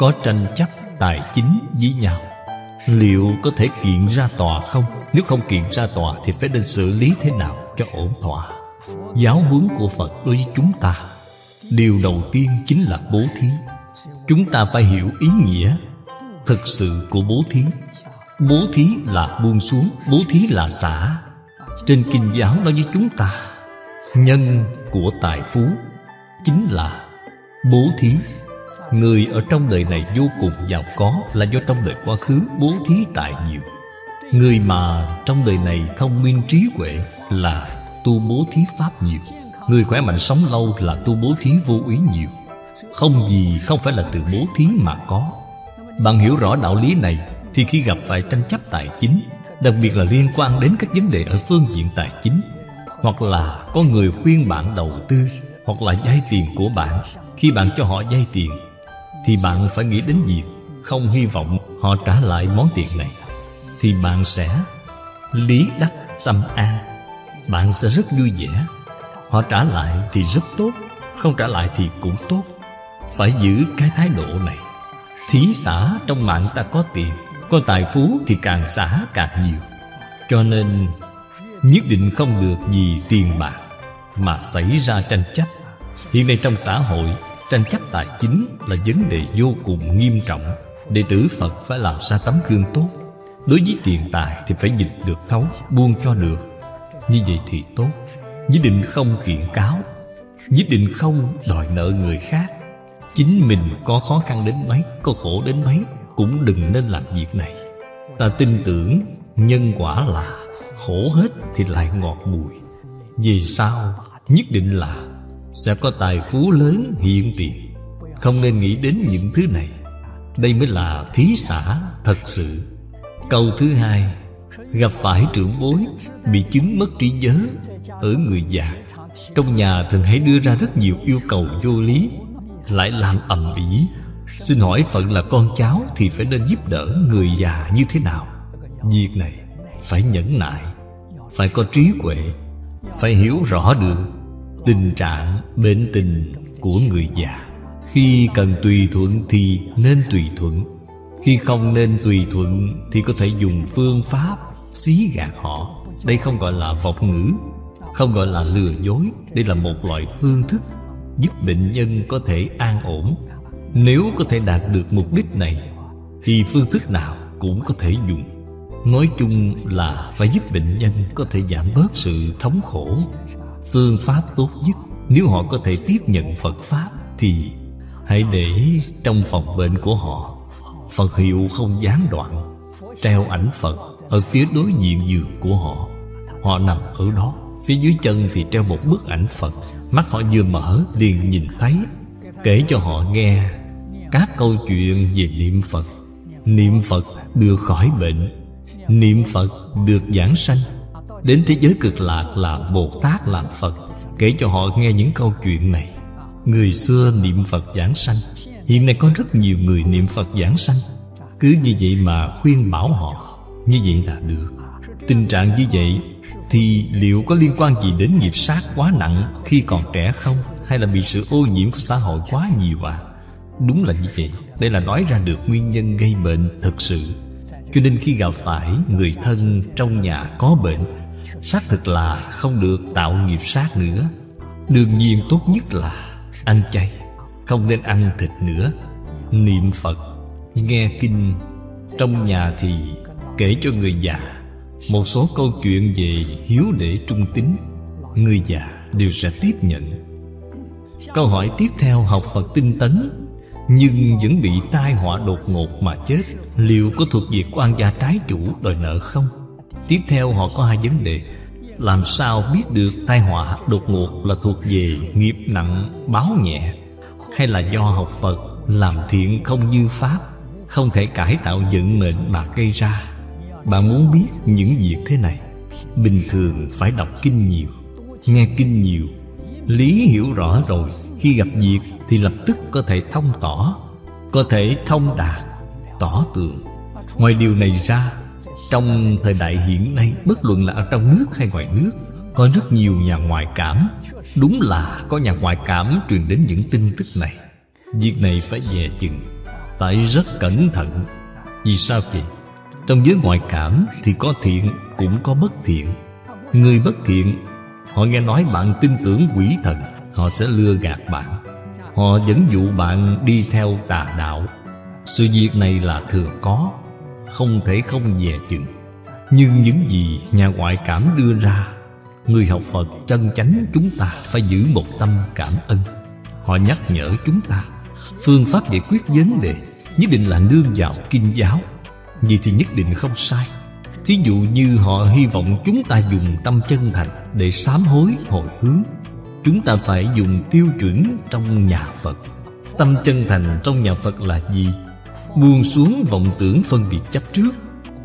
có tranh chấp tài chính với nhau, liệu có thể kiện ra tòa không? Nếu không kiện ra tòa thì phải nên xử lý thế nào cho ổn thỏa? Giáo huấn của Phật đối với chúng ta, điều đầu tiên chính là bố thí. Chúng ta phải hiểu ý nghĩa thực sự của bố thí. Bố thí là buông xuống, bố thí là xả. Trên kinh giáo nói với chúng ta, nhân của tài phú chính là bố thí. Người ở trong đời này vô cùng giàu có là do trong đời quá khứ bố thí tài nhiều. Người mà trong đời này thông minh trí huệ là tu bố thí pháp nhiều. Người khỏe mạnh sống lâu là tu bố thí vô úy nhiều. Không gì không phải là từ bố thí mà có. Bạn hiểu rõ đạo lý này thì khi gặp phải tranh chấp tài chính, đặc biệt là liên quan đến các vấn đề ở phương diện tài chính, hoặc là có người khuyên bạn đầu tư, hoặc là vay tiền của bạn, khi bạn cho họ vay tiền thì bạn phải nghĩ đến việc không hy vọng họ trả lại món tiền này, thì bạn sẽ lý đắc tâm an, bạn sẽ rất vui vẻ. Họ trả lại thì rất tốt, không trả lại thì cũng tốt. Phải giữ cái thái độ này. Thí xả trong mạng ta có tiền, có tài phú thì càng xả càng nhiều. Cho nên nhất định không được vì tiền bạc mà xảy ra tranh chấp. Hiện nay trong xã hội, tranh chấp tài chính là vấn đề vô cùng nghiêm trọng. Đệ tử Phật phải làm ra tấm gương tốt. Đối với tiền tài thì phải nhìn được thấu, buông cho được. Như vậy thì tốt. Nhất định không kiện cáo, nhất định không đòi nợ người khác. Chính mình có khó khăn đến mấy, có khổ đến mấy, cũng đừng nên làm việc này. Ta tin tưởng nhân quả là khổ hết thì lại ngọt bùi. Vì sao? Nhất định là sẽ có tài phú lớn hiện tiền. Không nên nghĩ đến những thứ này. Đây mới là thí xả thật sự. Câu thứ hai, gặp phải trưởng bối bị chứng mất trí nhớ ở người già. Trong nhà thường hay đưa ra rất nhiều yêu cầu vô lý, lại làm ầm ĩ. Xin hỏi Phật là con cháu thì phải nên giúp đỡ người già như thế nào? Việc này phải nhẫn nại, phải có trí huệ, phải hiểu rõ được tình trạng bệnh tình của người già. Khi cần tùy thuận thì nên tùy thuận, khi không nên tùy thuận thì có thể dùng phương pháp xí gạt họ. Đây không gọi là vọng ngữ, không gọi là lừa dối. Đây là một loại phương thức giúp bệnh nhân có thể an ổn. Nếu có thể đạt được mục đích này thì phương thức nào cũng có thể dùng. Nói chung là phải giúp bệnh nhân có thể giảm bớt sự thống khổ. Phương pháp tốt nhất, nếu họ có thể tiếp nhận Phật Pháp thì hãy để trong phòng bệnh của họ Phật hiệu không gián đoạn, treo ảnh Phật ở phía đối diện giường của họ. Họ nằm ở đó, phía dưới chân thì treo một bức ảnh Phật. Mắt họ vừa mở liền nhìn thấy. Kể cho họ nghe các câu chuyện về niệm Phật. Niệm Phật được khỏi bệnh, niệm Phật được giảng sanh. Đến thế giới cực lạc là Bồ Tát làm Phật. Kể cho họ nghe những câu chuyện này. Người xưa niệm Phật giảng sanh, hiện nay có rất nhiều người niệm Phật giảng sanh. Cứ như vậy mà khuyên bảo họ, như vậy là được. Tình trạng như vậy thì liệu có liên quan gì đến nghiệp sát quá nặng khi còn trẻ không? Hay là bị sự ô nhiễm của xã hội quá nhiều à? Đúng là như vậy. Đây là nói ra được nguyên nhân gây bệnh thực sự. Cho nên khi gặp phải người thân trong nhà có bệnh, xác thực là không được tạo nghiệp sát nữa. Đương nhiên tốt nhất là ăn chay, không nên ăn thịt nữa. Niệm Phật, nghe kinh. Trong nhà thì kể cho người già một số câu chuyện về hiếu đệ trung tín. Người già đều sẽ tiếp nhận. Câu hỏi tiếp theo, học Phật tinh tấn nhưng vẫn bị tai họa đột ngột mà chết, liệu có thuộc về oan gia trái chủ đòi nợ không? Tiếp theo họ có hai vấn đề. Làm sao biết được tai họa đột ngột là thuộc về nghiệp nặng báo nhẹ, hay là do học Phật làm thiện không như pháp, không thể cải tạo vận mệnh mà gây ra? Bạn muốn biết những việc thế này, bình thường phải đọc kinh nhiều, nghe kinh nhiều, lý hiểu rõ rồi, khi gặp việc thì lập tức có thể thông tỏ, có thể thông đạt, tỏ tường. Ngoài điều này ra, trong thời đại hiện nay, bất luận là ở trong nước hay ngoài nước, có rất nhiều nhà ngoại cảm. Đúng là có nhà ngoại cảm truyền đến những tin tức này. Việc này phải dè chừng. tại rất cẩn thận. Vì sao vậy? Trong giới ngoại cảm thì có thiện cũng có bất thiện. Người bất thiện, họ nghe nói bạn tin tưởng quỷ thần, họ sẽ lừa gạt bạn. Họ dẫn dụ bạn đi theo tà đạo. Sự việc này là thường có, không thể không dè chừng. Nhưng những gì nhà ngoại cảm đưa ra, người học Phật chân chánh chúng ta phải giữ một tâm cảm ơn. Họ nhắc nhở chúng ta phương pháp giải quyết vấn đề nhất định là nương vào kinh giáo. Vậy thì nhất định không sai. Thí dụ như họ hy vọng chúng ta dùng tâm chân thành để sám hối hồi hướng. Chúng ta phải dùng tiêu chuẩn trong nhà Phật. Tâm chân thành trong nhà Phật là gì? Buông xuống vọng tưởng phân biệt chấp trước.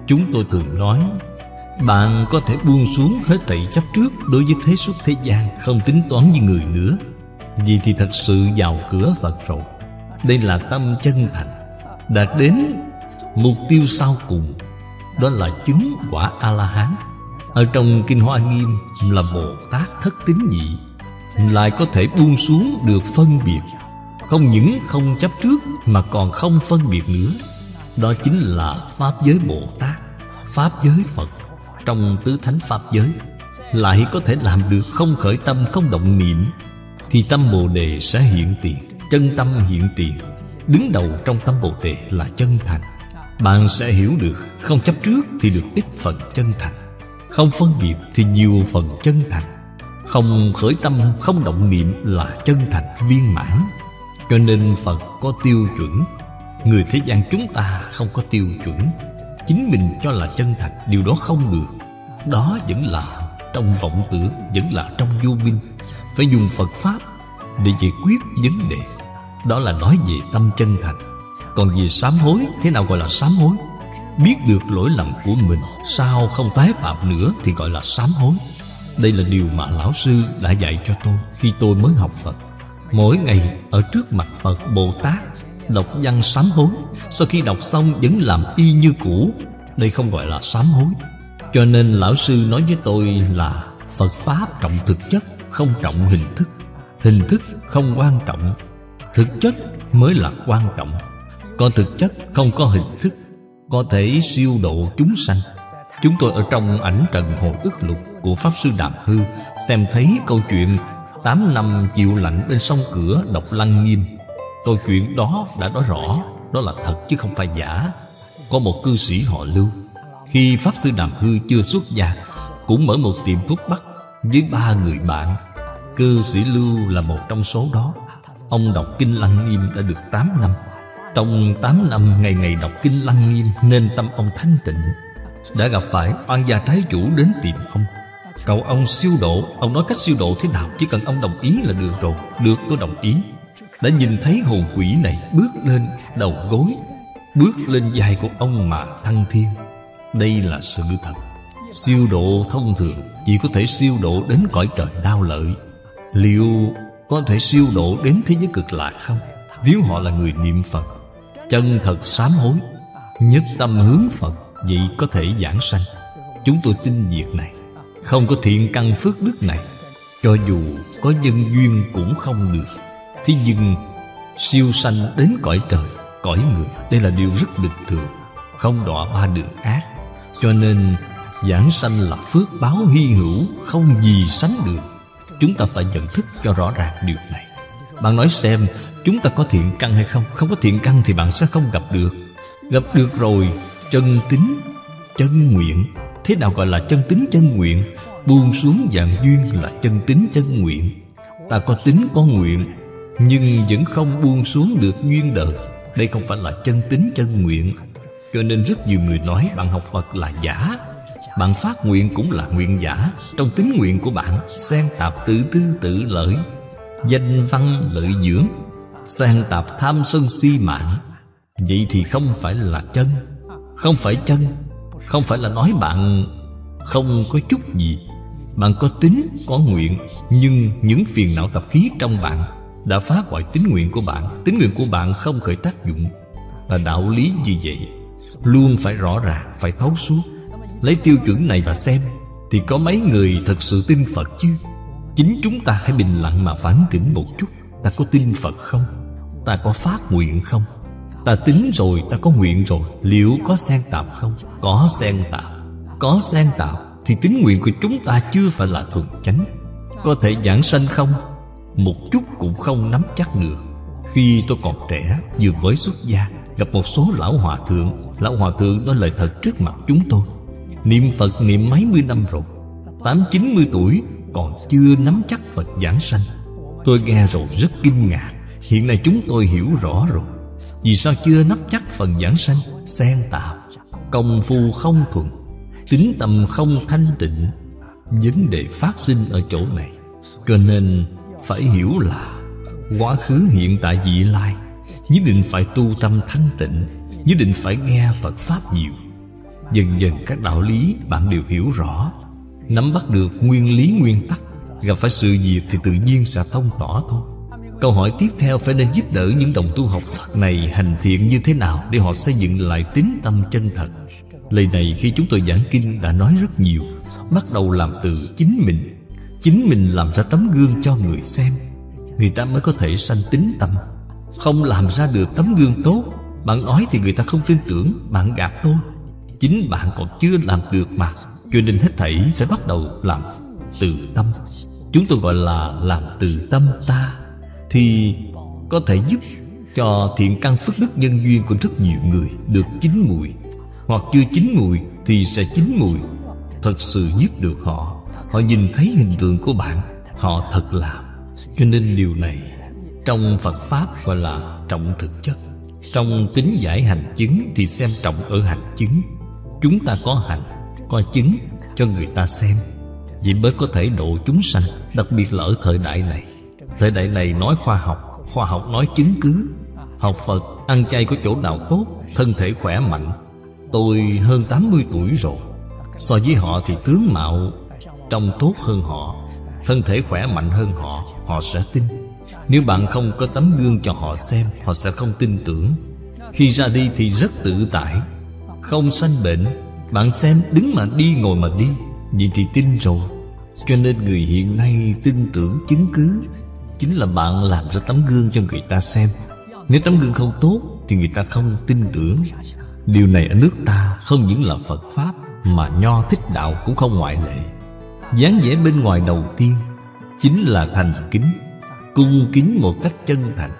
Chúng tôi thường nói, bạn có thể buông xuống hết thảy chấp trước đối với thế xuất thế gian, không tính toán với người nữa. Vì thì thật sự vào cửa Phật rồi. Đây là tâm chân thành, đạt đến mục tiêu sau cùng, đó là chứng quả A-la-hán. Ở trong Kinh Hoa Nghiêm là Bồ Tát thất tín nhị, lại có thể buông xuống được phân biệt. Không những không chấp trước mà còn không phân biệt nữa. Đó chính là Pháp giới Bồ Tát, Pháp giới Phật trong tứ thánh Pháp giới. Lại có thể làm được không khởi tâm, không động niệm, thì tâm Bồ Đề sẽ hiện tiền. Chân tâm hiện tiền. Đứng đầu trong tâm Bồ Đề là chân thành. Bạn sẽ hiểu được, không chấp trước thì được ít phần chân thành, không phân biệt thì nhiều phần chân thành, không khởi tâm, không động niệm là chân thành viên mãn. Cho nên Phật có tiêu chuẩn, người thế gian chúng ta không có tiêu chuẩn. Chính mình cho là chân thành, điều đó không được. Đó vẫn là trong vọng tưởng, vẫn là trong vô minh. Phải dùng Phật Pháp để giải quyết vấn đề. Đó là nói về tâm chân thành. Còn về sám hối, thế nào gọi là sám hối? Biết được lỗi lầm của mình, sao không tái phạm nữa thì gọi là sám hối. Đây là điều mà lão sư đã dạy cho tôi khi tôi mới học Phật. Mỗi ngày ở trước mặt Phật Bồ Tát đọc văn sám hối. Sau khi đọc xong vẫn làm y như cũ. Đây không gọi là sám hối. Cho nên lão sư nói với tôi là Phật Pháp trọng thực chất, không trọng hình thức. Hình thức không quan trọng, thực chất mới là quan trọng. Có thực chất không có hình thức, có thể siêu độ chúng sanh. Chúng tôi ở trong ảnh trần hồi ức lục của Pháp Sư Đàm Hư xem thấy câu chuyện 8 năm chịu lạnh bên sông Cửa đọc Lăng Nghiêm. Câu chuyện đó đã nói rõ, đó là thật chứ không phải giả. Có một cư sĩ họ Lưu, khi Pháp Sư Đàm Hư chưa xuất gia, cũng mở một tiệm thuốc bắc với 3 người bạn. Cư sĩ Lưu là một trong số đó. Ông đọc Kinh Lăng Nghiêm đã được 8 năm. Trong 8 năm ngày ngày đọc Kinh Lăng Nghiêm nên tâm ông thanh tịnh. Đã gặp phải oan gia trái chủ đến tìm ông, cầu ông siêu độ. Ông nói cách siêu độ thế nào, chỉ cần ông đồng ý là được rồi. Được, tôi đồng ý. Đã nhìn thấy hồn quỷ này bước lên đầu gối, bước lên vai của ông mà thăng thiên. Đây là sự thật. Siêu độ thông thường chỉ có thể siêu độ đến cõi trời đau lợi. Liệu có thể siêu độ đến thế giới cực lạc không? Nếu họ là người niệm Phật, chân thật sám hối, nhất tâm hướng Phật, vậy có thể giảng sanh. Chúng tôi tin việc này. Không có thiện căn phước đức này, cho dù có nhân duyên cũng không được. Thế nhưng siêu sanh đến cõi trời, cõi người, đây là điều rất bình thường, không đọa 3 đường ác. Cho nên giảng sanh là phước báo hy hữu, không gì sánh được. Chúng ta phải nhận thức cho rõ ràng điều này. Bạn nói xem, chúng ta có thiện căn hay không? Không có thiện căn thì bạn sẽ không gặp được. Gặp được rồi, chân tín, chân nguyện. Thế nào gọi là chân tín chân nguyện? Buông xuống dạng duyên là chân tín chân nguyện. Ta có tín có nguyện, nhưng vẫn không buông xuống được duyên đời. Đây không phải là chân tín chân nguyện. Cho nên rất nhiều người nói bạn học Phật là giả. Bạn phát nguyện cũng là nguyện giả. Trong tín nguyện của bạn xen tạp tự tư tự lợi, danh văn lợi dưỡng, xen tạp tham sân si mạng. Vậy thì không phải là chân. Không phải chân. Không phải là nói bạn không có chút gì. Bạn có tín, có nguyện, nhưng những phiền não tập khí trong bạn đã phá hoại tín nguyện của bạn. Tín nguyện của bạn không khởi tác dụng. Là đạo lý như vậy, luôn phải rõ ràng, phải thấu suốt. Lấy tiêu chuẩn này mà xem, thì có mấy người thật sự tin Phật chứ? Chính chúng ta hãy bình lặng mà phản tỉnh một chút. Ta có tin Phật không? Ta có phát nguyện không? Ta tính rồi, ta có nguyện rồi, liệu có xen tạp không? Có xen tạp. Có xen tạp thì tín nguyện của chúng ta chưa phải là thuần chánh. Có thể giảng sanh không? Một chút cũng không nắm chắc được. Khi tôi còn trẻ, vừa mới xuất gia, gặp một số lão hòa thượng. Lão hòa thượng nói lời thật trước mặt chúng tôi. Niệm Phật niệm mấy mươi năm rồi, 80-90 tuổi còn chưa nắm chắc Phật giảng sanh. Tôi nghe rồi rất kinh ngạc. Hiện nay chúng tôi hiểu rõ rồi. Vì sao chưa nắm chắc phần giảng sanh? Xen tạp, công phu không thuần, tín tâm không thanh tịnh. Vấn đề phát sinh ở chỗ này. Cho nên phải hiểu là quá khứ, hiện tại, vị lai nhất định phải tu tâm thanh tịnh, nhất định phải nghe Phật Pháp nhiều. Dần dần các đạo lý bạn đều hiểu rõ, nắm bắt được nguyên lý nguyên tắc. Gặp phải sự việc thì tự nhiên sẽ thông tỏ thôi. Câu hỏi tiếp theo phải nên giúp đỡ những đồng tu học Phật này hành thiện như thế nào để họ xây dựng lại tín tâm chân thật. Lời này khi chúng tôi giảng kinh đã nói rất nhiều. Bắt đầu làm từ chính mình. Chính mình làm ra tấm gương cho người xem, người ta mới có thể sanh tín tâm. Không làm ra được tấm gương tốt, bạn nói thì người ta không tin tưởng, bạn gạt tôi. Chính bạn còn chưa làm được mà. Cho nên hết thảy phải bắt đầu làm từ tâm. Chúng tôi gọi là làm từ tâm ta, thì có thể giúp cho thiện căn phước đức nhân duyên của rất nhiều người được chín mùi. Hoặc chưa chín mùi thì sẽ chín mùi. Thật sự giúp được họ. Họ nhìn thấy hình tượng của bạn, họ thật làm. Cho nên điều này trong Phật Pháp gọi là trọng thực chất. Trong tính giải hành chứng thì xem trọng ở hành chứng. Chúng ta có hành, có chứng cho người ta xem, vậy mới có thể độ chúng sanh. Đặc biệt là ở thời đại này. Thời đại này nói khoa học nói chứng cứ. Học Phật, ăn chay có chỗ nào tốt, thân thể khỏe mạnh. Tôi hơn 80 tuổi rồi, so với họ thì tướng mạo trông tốt hơn họ, thân thể khỏe mạnh hơn họ, họ sẽ tin. Nếu bạn không có tấm gương cho họ xem, họ sẽ không tin tưởng. Khi ra đi thì rất tự tại, không sanh bệnh. Bạn xem đứng mà đi, ngồi mà đi, vậy thì tin rồi. Cho nên người hiện nay tin tưởng chứng cứ chính là bạn làm ra tấm gương cho người ta xem. Nếu tấm gương không tốt thì người ta không tin tưởng. Điều này ở nước ta không những là Phật Pháp mà Nho Thích Đạo cũng không ngoại lệ. Dáng vẻ bên ngoài đầu tiên chính là thành kính, cung kính một cách chân thành.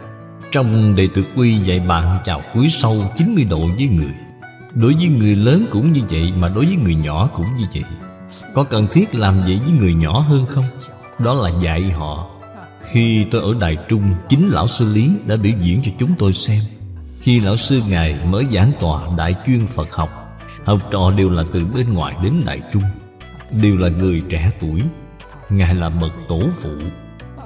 Trong Đệ Tử Quy dạy bạn chào cúi sâu 90 độ với người. Đối với người lớn cũng như vậy, mà đối với người nhỏ cũng như vậy. Có cần thiết làm vậy với người nhỏ hơn không? Đó là dạy họ. Khi tôi ở Đài Trung, chính Lão Sư Lý đã biểu diễn cho chúng tôi xem. Khi Lão Sư Ngài mở giảng tòa Đại chuyên Phật học, học trò đều là từ bên ngoài đến Đài Trung, đều là người trẻ tuổi. Ngài là bậc tổ phụ.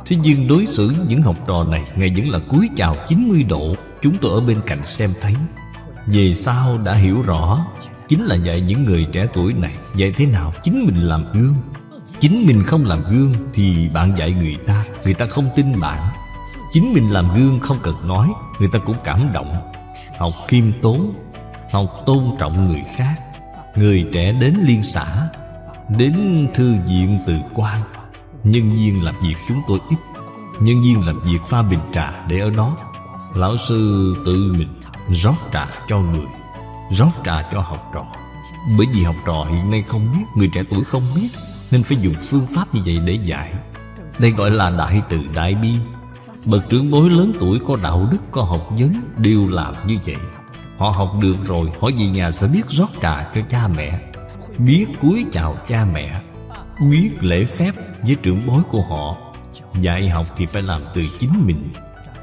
Thế nhưng đối xử những học trò này, Ngài vẫn là cúi chào 90 độ. Chúng tôi ở bên cạnh xem thấy. Về sau đã hiểu rõ, chính là dạy những người trẻ tuổi này dạy thế nào chính mình làm gương. Chính mình không làm gương thì bạn dạy người ta không tin bạn. Chính mình làm gương không cần nói, người ta cũng cảm động. Học khiêm tốn, học tôn trọng người khác. Người trẻ đến liên xã, đến thư viện Từ Quan, nhân viên làm việc chúng tôi ít. Nhân viên làm việc pha bình trà để ở đó. Lão sư tự mình rót trà cho người, rót trà cho học trò. Bởi vì học trò hiện nay không biết, người trẻ tuổi không biết, nên phải dùng phương pháp như vậy để dạy. Đây gọi là đại từ đại bi. Bậc trưởng bối lớn tuổi có đạo đức, có học vấn đều làm như vậy. Họ học được rồi, họ về nhà sẽ biết rót trà cho cha mẹ, biết cúi chào cha mẹ, biết lễ phép với trưởng bối của họ. Dạy học thì phải làm từ chính mình.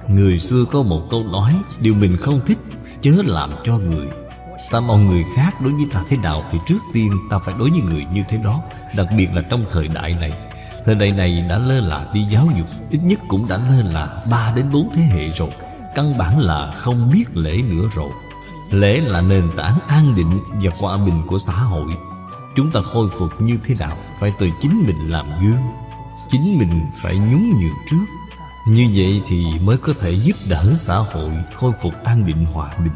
Người xưa có một câu nói: điều mình không thích chớ làm cho người. Ta mong người khác đối với ta thế nào thì trước tiên ta phải đối với người như thế đó. Đặc biệt là trong thời đại này. Thời đại này đã lơ là đi giáo dục, ít nhất cũng đã lơ là 3 đến 4 thế hệ rồi. Căn bản là không biết lễ nữa rồi. Lễ là nền tảng an định và hòa bình của xã hội. Chúng ta khôi phục như thế nào? Phải từ chính mình làm gương. Chính mình phải nhún nhường trước. Như vậy thì mới có thể giúp đỡ xã hội khôi phục an định hòa bình.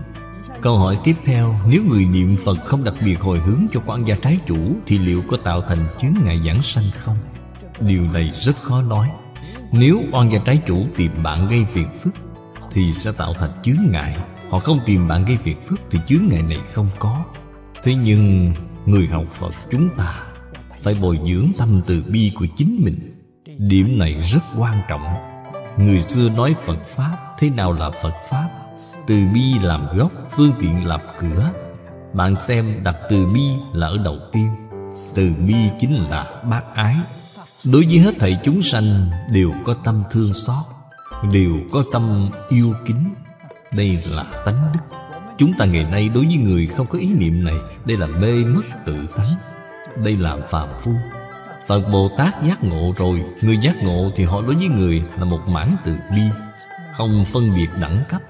Câu hỏi tiếp theo: nếu người niệm Phật không đặc biệt hồi hướng cho quan gia trái chủ thì liệu có tạo thành chướng ngại giảng sanh không? Điều này rất khó nói. Nếu quan gia trái chủ tìm bạn gây phiền phức thì sẽ tạo thành chướng ngại. Họ không tìm bạn gây phiền phức thì chướng ngại này không có. Thế nhưng người học Phật chúng ta phải bồi dưỡng tâm từ bi của chính mình. Điểm này rất quan trọng. Người xưa nói Phật Pháp. Thế nào là Phật Pháp? Từ bi làm gốc, phương tiện làm cửa. Bạn xem đặt từ bi là ở đầu tiên. Từ bi chính là bác ái. Đối với hết thảy chúng sanh đều có tâm thương xót, đều có tâm yêu kính. Đây là tánh đức. Chúng ta ngày nay đối với người không có ý niệm này, đây là mê mất tự tánh. Đây là phàm phu. Phật Bồ Tát giác ngộ rồi. Người giác ngộ thì họ đối với người là một mảng từ bi, không phân biệt đẳng cấp,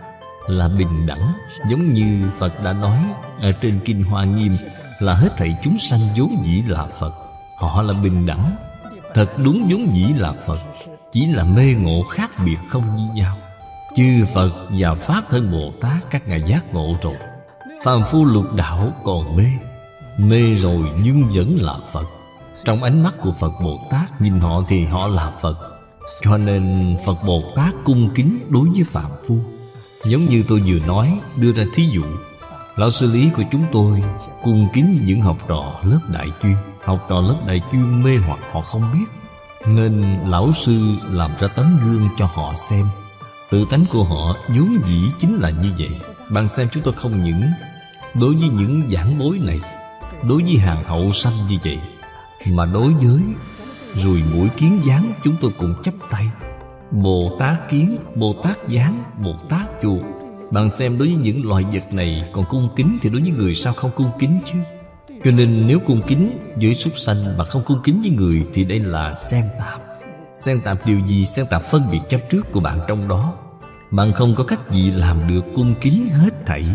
là bình đẳng. Giống như Phật đã nói ở trên Kinh Hoa Nghiêm là hết thảy chúng sanh vốn dĩ là Phật. Họ là bình đẳng. Thật đúng vốn dĩ là Phật, chỉ là mê ngộ khác biệt không như nhau. Chư Phật và Pháp Thân Bồ Tát các ngài giác ngộ rồi. Phàm phu lục đạo còn mê. Mê rồi nhưng vẫn là Phật. Trong ánh mắt của Phật Bồ Tát nhìn họ thì họ là Phật. Cho nên Phật Bồ Tát cung kính đối với phàm phu. Giống như tôi vừa nói, đưa ra thí dụ, lão sư lý của chúng tôi cung kính những học trò lớp đại chuyên. Học trò lớp đại chuyên mê hoặc họ không biết, nên lão sư làm ra tấm gương cho họ xem. Tự tánh của họ vốn dĩ chính là như vậy. Bạn xem, chúng tôi không những đối với những giảng bối này, đối với hàng hậu sanh như vậy, mà đối với ruồi muỗi kiến gián chúng tôi cũng chắp tay. Bồ Tát kiến, Bồ Tát gián, Bồ Tát chuột. Bạn xem, đối với những loài vật này còn cung kính thì đối với người sao không cung kính chứ? Cho nên nếu cung kính với súc sanh mà không cung kính với người thì đây là xen tạp. Xen tạp điều gì? Xen tạp phân biệt chấp trước của bạn trong đó. Bạn không có cách gì làm được cung kính hết thảy.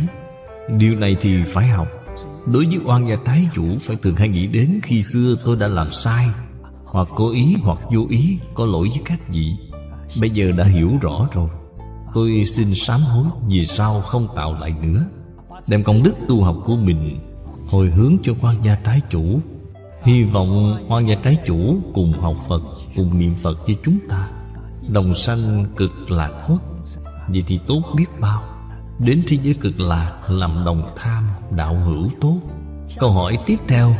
Điều này thì phải học. Đối với oan gia trái chủ phải thường hay nghĩ đến khi xưa tôi đã làm sai, hoặc cố ý hoặc vô ý, có lỗi với các vị. Bây giờ đã hiểu rõ rồi, tôi xin sám hối, vì sau không tạo lại nữa. Đem công đức tu học của mình hồi hướng cho oan gia trái chủ. Hy vọng oan gia trái chủ cùng học Phật, cùng niệm Phật với chúng ta, đồng sanh cực lạc quốc. Vậy thì tốt biết bao. Đến thế giới cực lạc làm đồng tham, đạo hữu tốt. Câu hỏi tiếp theo,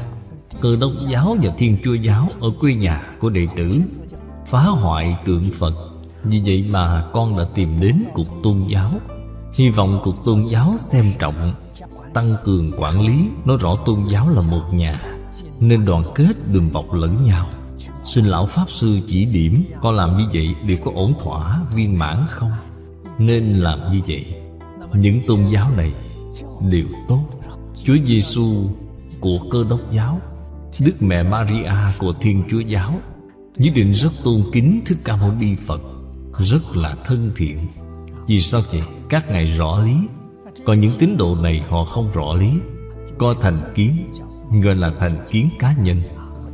Cơ Đốc giáo và Thiên Chúa giáo ở quê nhà của đệ tử phá hoại tượng Phật. Vì vậy mà con đã tìm đến Cục Tôn giáo. Hy vọng Cục Tôn giáo xem trọng, tăng cường quản lý, nói rõ tôn giáo là một nhà, nên đoàn kết đùm bọc lẫn nhau. Xin lão Pháp Sư chỉ điểm con làm như vậy đều có ổn thỏa, viên mãn không? Nên làm như vậy. Những tôn giáo này đều tốt. Chúa Giêsu của Cơ Đốc giáo, Đức Mẹ Maria của Thiên Chúa giáo nhất định rất tôn kính Thích Ca Mâu Ni Phật, rất là thân thiện. Vì sao vậy? Các ngài rõ lý. Còn những tín đồ này họ không rõ lý, có thành kiến, gọi là thành kiến cá nhân.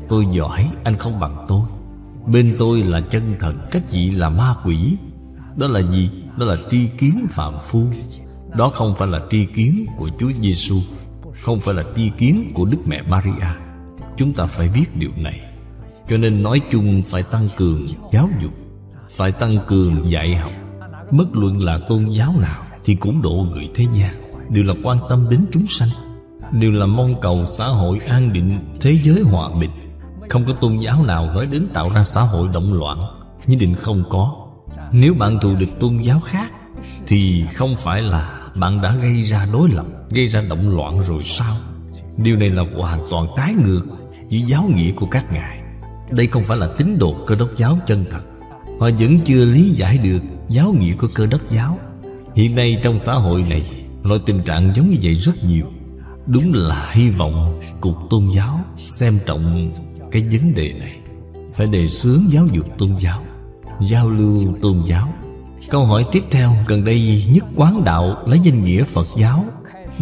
Tôi giỏi, anh không bằng tôi. Bên tôi là chân thần, các vị là ma quỷ. Đó là gì? Đó là tri kiến phàm phu. Đó không phải là tri kiến của Chúa Giêsu, không phải là tri kiến của Đức Mẹ Maria. Chúng ta phải biết điều này. Cho nên nói chung phải tăng cường giáo dục, phải tăng cường dạy học. Bất luận là tôn giáo nào thì cũng độ người thế gian, đều là quan tâm đến chúng sanh, đều là mong cầu xã hội an định, thế giới hòa bình. Không có tôn giáo nào nói đến tạo ra xã hội động loạn, nhất định không có. Nếu bạn thù địch tôn giáo khác thì không phải là bạn đã gây ra đối lập, gây ra động loạn rồi sao? Điều này là hoàn toàn trái ngược với giáo nghĩa của các ngài. Đây không phải là tín đồ Cơ Đốc giáo chân thật. Họ vẫn chưa lý giải được giáo nghĩa của Cơ Đốc giáo. Hiện nay trong xã hội này, loại tình trạng giống như vậy rất nhiều. Đúng là hy vọng Cục Tôn giáo xem trọng cái vấn đề này, phải đề xướng giáo dục tôn giáo, giao lưu tôn giáo. Câu hỏi tiếp theo, gần đây Nhất Quán Đạo lấy danh nghĩa Phật giáo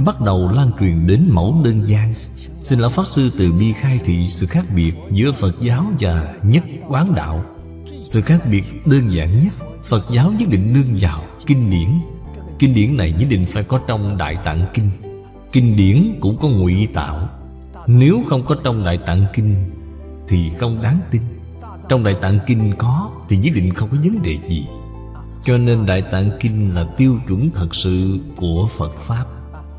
bắt đầu lan truyền đến mẫu đơn gian. Xin lão Pháp Sư từ bi khai thị sự khác biệt giữa Phật giáo và Nhất Quán Đạo. Sự khác biệt đơn giản nhất, Phật giáo nhất định nương vào kinh điển. Kinh điển này nhất định phải có trong Đại Tạng Kinh. Kinh điển cũng có ngụy tạo. Nếu không có trong Đại Tạng Kinh thì không đáng tin. Trong Đại Tạng Kinh có thì nhất định không có vấn đề gì. Cho nên Đại Tạng Kinh là tiêu chuẩn thật sự của Phật Pháp.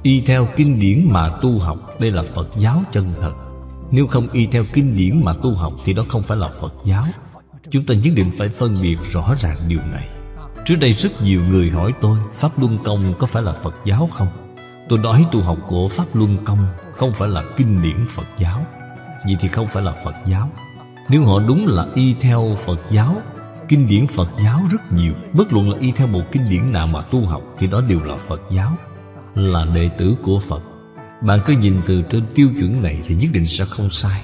Y theo kinh điển mà tu học, đây là Phật giáo chân thật. Nếu không y theo kinh điển mà tu học thì đó không phải là Phật giáo. Chúng ta nhất định phải phân biệt rõ ràng điều này. Trước đây rất nhiều người hỏi tôi Pháp Luân Công có phải là Phật giáo không? Tôi nói tu học của Pháp Luân Công không phải là kinh điển Phật giáo. Vậy thì không phải là Phật giáo. Nếu họ đúng là y theo Phật giáo, kinh điển Phật giáo rất nhiều, bất luận là y theo một kinh điển nào mà tu học thì đó đều là Phật giáo, là đệ tử của Phật. Bạn cứ nhìn từ trên tiêu chuẩn này thì nhất định sẽ không sai.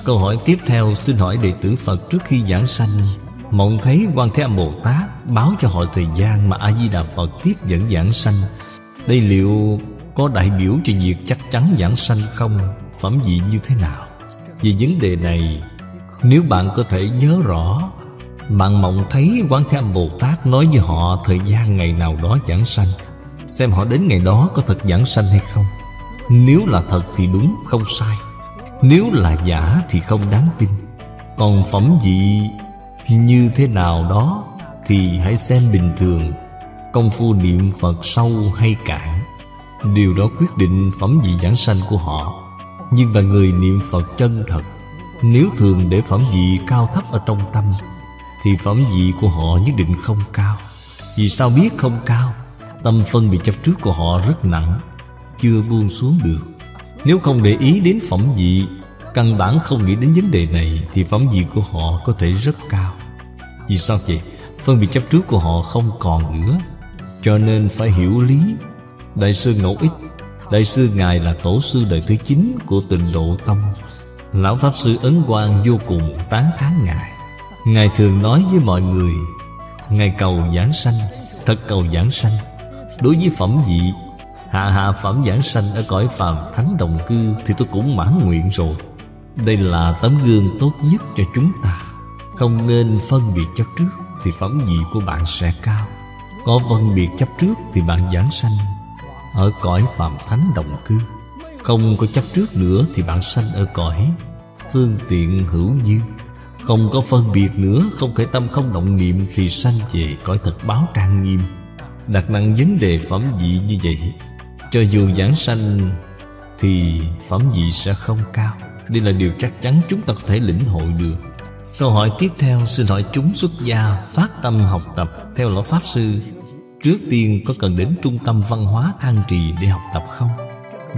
Câu hỏi tiếp theo xin hỏi đệ tử Phật trước khi giảng sanh mộng thấy Quan Thế Âm Bồ Tát báo cho họ thời gian mà A Di Đà Phật tiếp dẫn giảng sanh. Đây liệu có đại biểu cho việc chắc chắn giảng sanh không? Phẩm vị như thế nào? Về vấn đề này, nếu bạn có thể nhớ rõ, bạn mộng thấy Quán Thế Âm Bồ Tát nói với họ thời gian ngày nào đó giảng sanh, xem họ đến ngày đó có thật giảng sanh hay không. Nếu là thật thì đúng, không sai. Nếu là giả thì không đáng tin. Còn phẩm vị như thế nào đó thì hãy xem bình thường, công phu niệm Phật sâu hay cạn, điều đó quyết định phẩm vị giảng sanh của họ. Nhưng là người niệm Phật chân thật, nếu thường để phẩm vị cao thấp ở trong tâm thì phẩm vị của họ nhất định không cao. Vì sao biết không cao? Tâm phân biệt chấp trước của họ rất nặng, chưa buông xuống được. Nếu không để ý đến phẩm vị, căn bản không nghĩ đến vấn đề này, thì phẩm vị của họ có thể rất cao. Vì sao vậy? Phân biệt chấp trước của họ không còn nữa. Cho nên phải hiểu lý. Đại sư Ngẫu Ích, Đại sư Ngài là tổ sư đời thứ 9 của Tịnh Độ Tông. Lão Pháp Sư Ấn Quang vô cùng tán thán Ngài. Ngài thường nói với mọi người, Ngài cầu giảng sanh, thật cầu giảng sanh. Đối với phẩm vị hạ phẩm giảng sanh ở cõi phàm thánh đồng cư thì tôi cũng mãn nguyện rồi. Đây là tấm gương tốt nhất cho chúng ta. Không nên phân biệt chấp trước thì phẩm vị của bạn sẽ cao. Có phân biệt chấp trước thì bạn giảng sanh ở cõi phàm thánh đồng cư. Không có chấp trước nữa thì bạn sanh ở cõi phương tiện hữu dư. Không có phân biệt nữa, không khởi tâm không động niệm thì sanh về cõi thật báo trang nghiêm. Đặt nặng vấn đề phẩm vị như vậy, cho dù giảng sanh thì phẩm vị sẽ không cao. Đây là điều chắc chắn chúng ta có thể lĩnh hội được. Câu hỏi tiếp theo xin hỏi chúng xuất gia phát tâm học tập theo Lão Pháp Sư, trước tiên có cần đến Trung tâm Văn hóa Thang Trì để học tập không?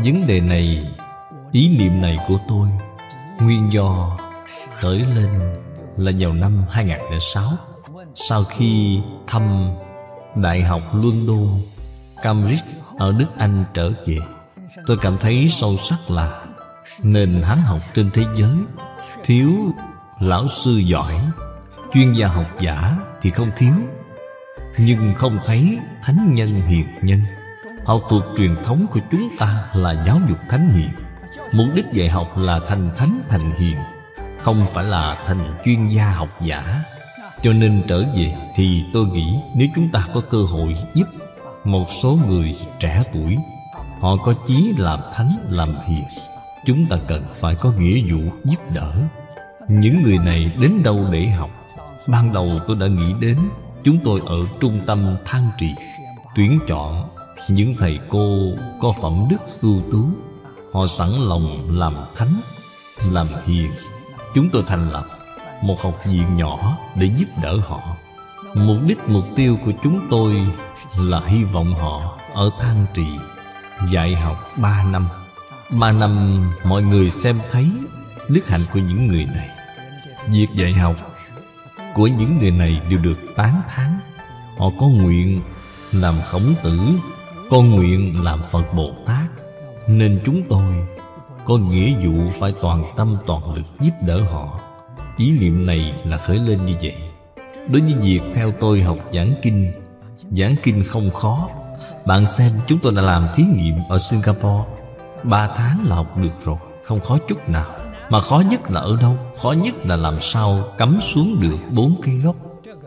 Vấn đề này, ý niệm này của tôi nguyên do khởi lên là vào năm 2006. Sau khi thăm Đại học London, Cambridge ở nước Anh trở về, tôi cảm thấy sâu sắc là nền Hán học trên thế giới thiếu lão sư giỏi, chuyên gia học giả thì không thiếu, nhưng không thấy thánh nhân hiền nhân. Học thuộc truyền thống của chúng ta là giáo dục thánh hiền. Mục đích dạy học là thành thánh thành hiền, không phải là thành chuyên gia học giả. Cho nên trở về thì tôi nghĩ nếu chúng ta có cơ hội giúp một số người trẻ tuổi, họ có chí làm thánh làm hiền, chúng ta cần phải có nghĩa vụ giúp đỡ. Những người này đến đâu để học? Ban đầu tôi đã nghĩ đến chúng tôi ở trung tâm Thang Trì tuyển chọn những thầy cô có phẩm đức ưu tú, họ sẵn lòng làm thánh, làm hiền. Chúng tôi thành lập một học viện nhỏ để giúp đỡ họ. Mục đích mục tiêu của chúng tôi là hy vọng họ ở Thang Trì dạy học 3 năm. 3 năm mọi người xem thấy đức hạnh của những người này. Việc dạy học của những người này đều được tán thán. Họ có nguyện làm Khổng Tử, có nguyện làm Phật Bồ Tát. Nên chúng tôi có nghĩa vụ phải toàn tâm toàn lực giúp đỡ họ. Ý niệm này là khởi lên như vậy. Đối với việc theo tôi học giảng kinh không khó. Bạn xem chúng tôi đã làm thí nghiệm ở Singapore, 3 tháng là học được rồi, không khó chút nào. Mà khó nhất là ở đâu? Khó nhất là làm sao cắm xuống được 4 cây gốc.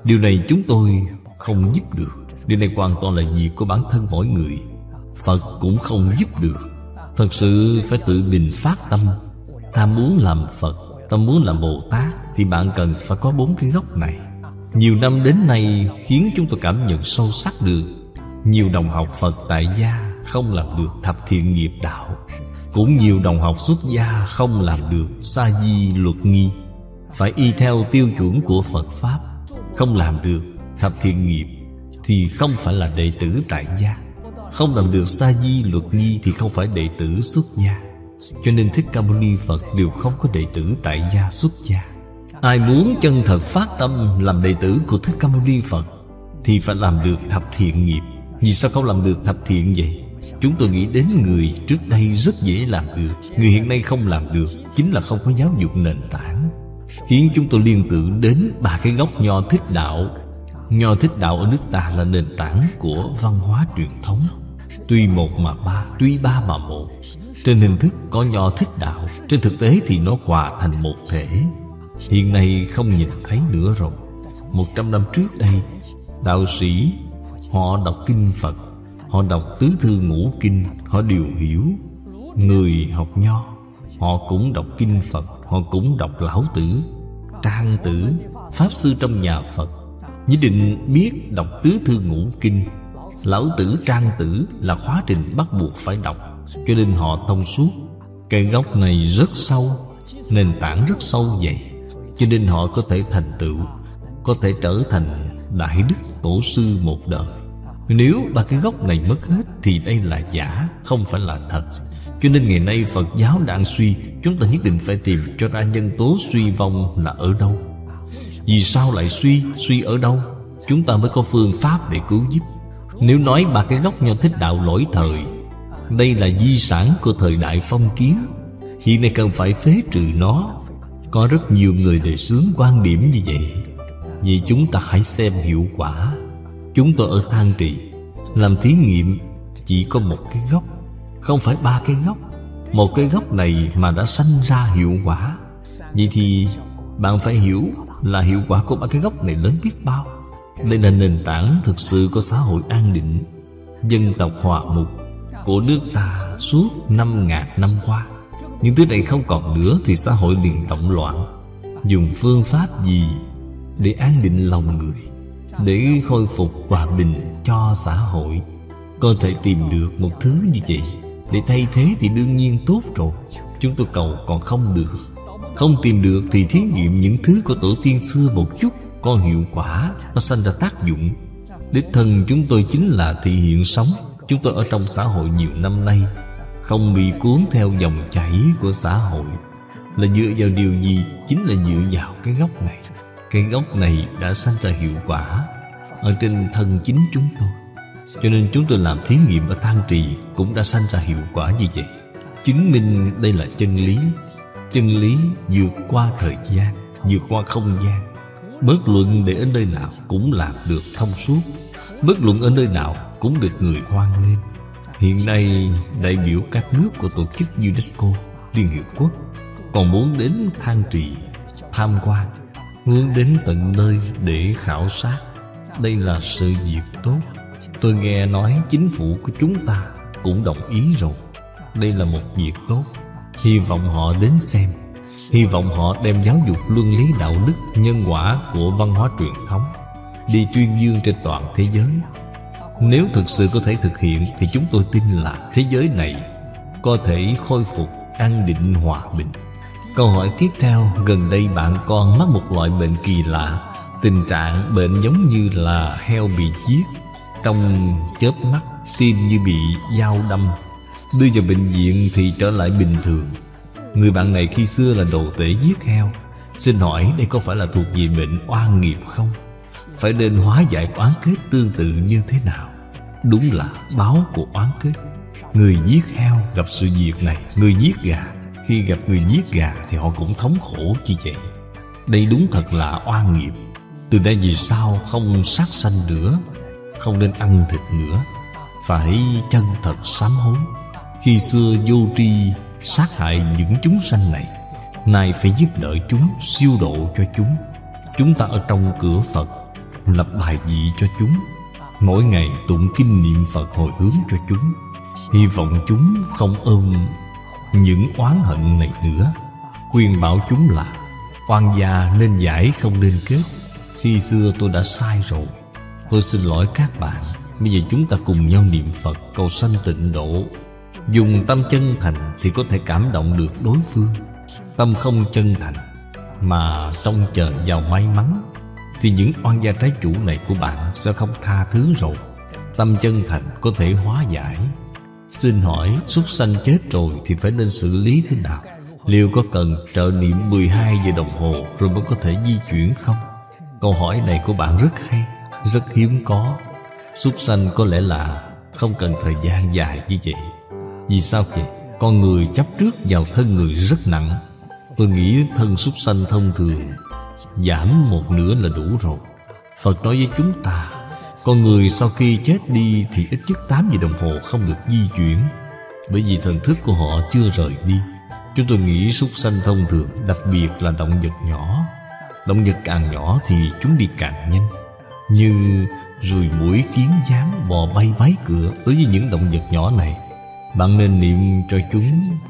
Điều này chúng tôi không giúp được. Điều này hoàn toàn là việc của bản thân mỗi người. Phật cũng không giúp được. Thật sự phải tự mình phát tâm. Ta muốn làm Phật, ta muốn làm Bồ Tát thì bạn cần phải có 4 cái gốc này. Nhiều năm đến nay khiến chúng tôi cảm nhận sâu sắc được nhiều đồng học Phật tại gia không làm được thập thiện nghiệp đạo, cũng nhiều đồng học xuất gia không làm được sa di luật nghi. Phải y theo tiêu chuẩn của Phật Pháp, không làm được thập thiện nghiệp thì không phải là đệ tử tại gia, không làm được sa di luật nghi thì không phải đệ tử xuất gia. Cho nên Thích Ca Mâu Ni Phật đều không có đệ tử tại gia xuất gia. Ai muốn chân thật phát tâm làm đệ tử của Thích Ca Mâu Ni Phật thì phải làm được thập thiện nghiệp. Vì sao không làm được thập thiện vậy? Chúng tôi nghĩ đến người trước đây rất dễ làm được, người hiện nay không làm được, chính là không có giáo dục nền tảng, khiến chúng tôi liên tưởng đến ba cái gốc Nho Thích Đạo. Nho Thích Đạo ở nước ta là nền tảng của văn hóa truyền thống. Tuy một mà ba, tuy ba mà một. Trên hình thức có Nho Thích Đạo, trên thực tế thì nó hòa thành một thể. Hiện nay không nhìn thấy nữa rồi. 100 năm trước đây, đạo sĩ họ đọc kinh Phật, họ đọc tứ thư ngũ kinh, họ đều hiểu. Người học Nho, họ cũng đọc kinh Phật, họ cũng đọc Lão Tử, Trang Tử, Pháp Sư trong nhà Phật. Nhất định biết đọc tứ thư ngũ kinh. Lão Tử, Trang Tử là khóa trình bắt buộc phải đọc, cho nên họ thông suốt. Cái gốc này rất sâu, nền tảng rất sâu vậy, cho nên họ có thể thành tựu, có thể trở thành đại đức tổ sư một đời. Nếu ba cái gốc này mất hết thì đây là giả, không phải là thật. Cho nên ngày nay Phật giáo đang suy, chúng ta nhất định phải tìm cho ra nhân tố suy vong là ở đâu. Vì sao lại suy? Suy ở đâu? Chúng ta mới có phương pháp để cứu giúp. Nếu nói ba cái gốc Nho Thích Đạo lỗi thời, đây là di sản của thời đại phong kiến, hiện nay cần phải phế trừ nó. Có rất nhiều người đề xướng quan điểm như vậy. Vì chúng ta hãy xem hiệu quả. Chúng tôi ở Thang Trì làm thí nghiệm, chỉ có một cái gốc, không phải ba cái gốc. Một cái gốc này mà đã sanh ra hiệu quả, vậy thì bạn phải hiểu là hiệu quả của ba cái gốc này lớn biết bao. Đây là nền tảng thực sự của xã hội an định, dân tộc hòa mục của nước ta suốt 5.000 năm qua. Nhưng thứ này không còn nữa thì xã hội liền động loạn. Dùng phương pháp gì để an định lòng người, để khôi phục hòa bình cho xã hội? Có thể tìm được một thứ như vậy để thay thế thì đương nhiên tốt rồi. Chúng tôi cầu còn không được. Không tìm được thì thí nghiệm những thứ của tổ tiên xưa một chút, có hiệu quả, nó sanh ra tác dụng. Đích thân chúng tôi chính là thị hiện sống. Chúng tôi ở trong xã hội nhiều năm nay, không bị cuốn theo dòng chảy của xã hội. Là dựa vào điều gì? Chính là dựa vào cái gốc này. Cái gốc này đã sanh ra hiệu quả ở trên thân chính chúng tôi. Cho nên chúng tôi làm thí nghiệm ở Thang Trì cũng đã sanh ra hiệu quả như vậy, chứng minh đây là chân lý. Chân lý vượt qua thời gian, vượt qua không gian. Bất luận để ở nơi nào cũng làm được thông suốt, bất luận ở nơi nào cũng được người hoan nghênh. Hiện nay đại biểu các nước của tổ chức UNESCO, Liên Hiệp Quốc còn muốn đến Thang Trì tham quan, muốn đến tận nơi để khảo sát. Đây là sự việc tốt. Tôi nghe nói chính phủ của chúng ta cũng đồng ý rồi. Đây là một việc tốt. Hy vọng họ đến xem. Hy vọng họ đem giáo dục luân lý đạo đức, nhân quả của văn hóa truyền thống đi tuyên dương trên toàn thế giới. Nếu thực sự có thể thực hiện thì chúng tôi tin là thế giới này có thể khôi phục an định hòa bình. Câu hỏi tiếp theo: gần đây bạn con mắc một loại bệnh kỳ lạ. Tình trạng bệnh giống như là heo bị giết, trong chớp mắt tim như bị dao đâm. Đưa vào bệnh viện thì trở lại bình thường. Người bạn này khi xưa là đồ tể giết heo. Xin hỏi đây có phải là thuộc về bệnh oan nghiệp không? Phải nên hóa giải oán kết tương tự như thế nào? Đúng là báo của oán kết. Người giết heo gặp sự việc này, người giết gà khi gặp người giết gà thì họ cũng thống khổ như vậy. Đây đúng thật là oan nghiệp. Từ đây vì sao không sát sanh nữa, không nên ăn thịt nữa, phải chân thật sám hối. Khi xưa vô tri sát hại những chúng sanh này, nay phải giúp đỡ chúng, siêu độ cho chúng. Chúng ta ở trong cửa Phật lập bài vị cho chúng, mỗi ngày tụng kinh niệm Phật hồi hướng cho chúng. Hy vọng chúng không ôm những oán hận này nữa. Khuyên bảo chúng là oan gia nên giải không nên kết. Khi xưa tôi đã sai rồi, tôi xin lỗi các bạn. Bây giờ chúng ta cùng nhau niệm Phật cầu sanh tịnh độ. Dùng tâm chân thành thì có thể cảm động được đối phương. Tâm không chân thành mà trông chờ vào may mắn thì những oan gia trái chủ này của bạn sẽ không tha thứ rồi. Tâm chân thành có thể hóa giải. Xin hỏi súc sanh chết rồi thì phải nên xử lý thế nào? Liệu có cần trợ niệm 12 giờ đồng hồ rồi mới có thể di chuyển không? Câu hỏi này của bạn rất hay, rất hiếm có. Súc sanh có lẽ là không cần thời gian dài như vậy. Vì sao vậy? Con người chấp trước vào thân người rất nặng. Tôi nghĩ thân súc sanh thông thường giảm một nửa là đủ rồi. Phật nói với chúng ta, con người sau khi chết đi thì ít nhất 8 giờ đồng hồ không được di chuyển, bởi vì thần thức của họ chưa rời đi. Chúng tôi nghĩ súc sanh thông thường, đặc biệt là động vật nhỏ. Động vật càng nhỏ thì chúng đi càng nhanh, như ruồi, muỗi, kiến, gián, bò bay, máy cửa. Đối với những động vật nhỏ này, bạn nên niệm cho chúng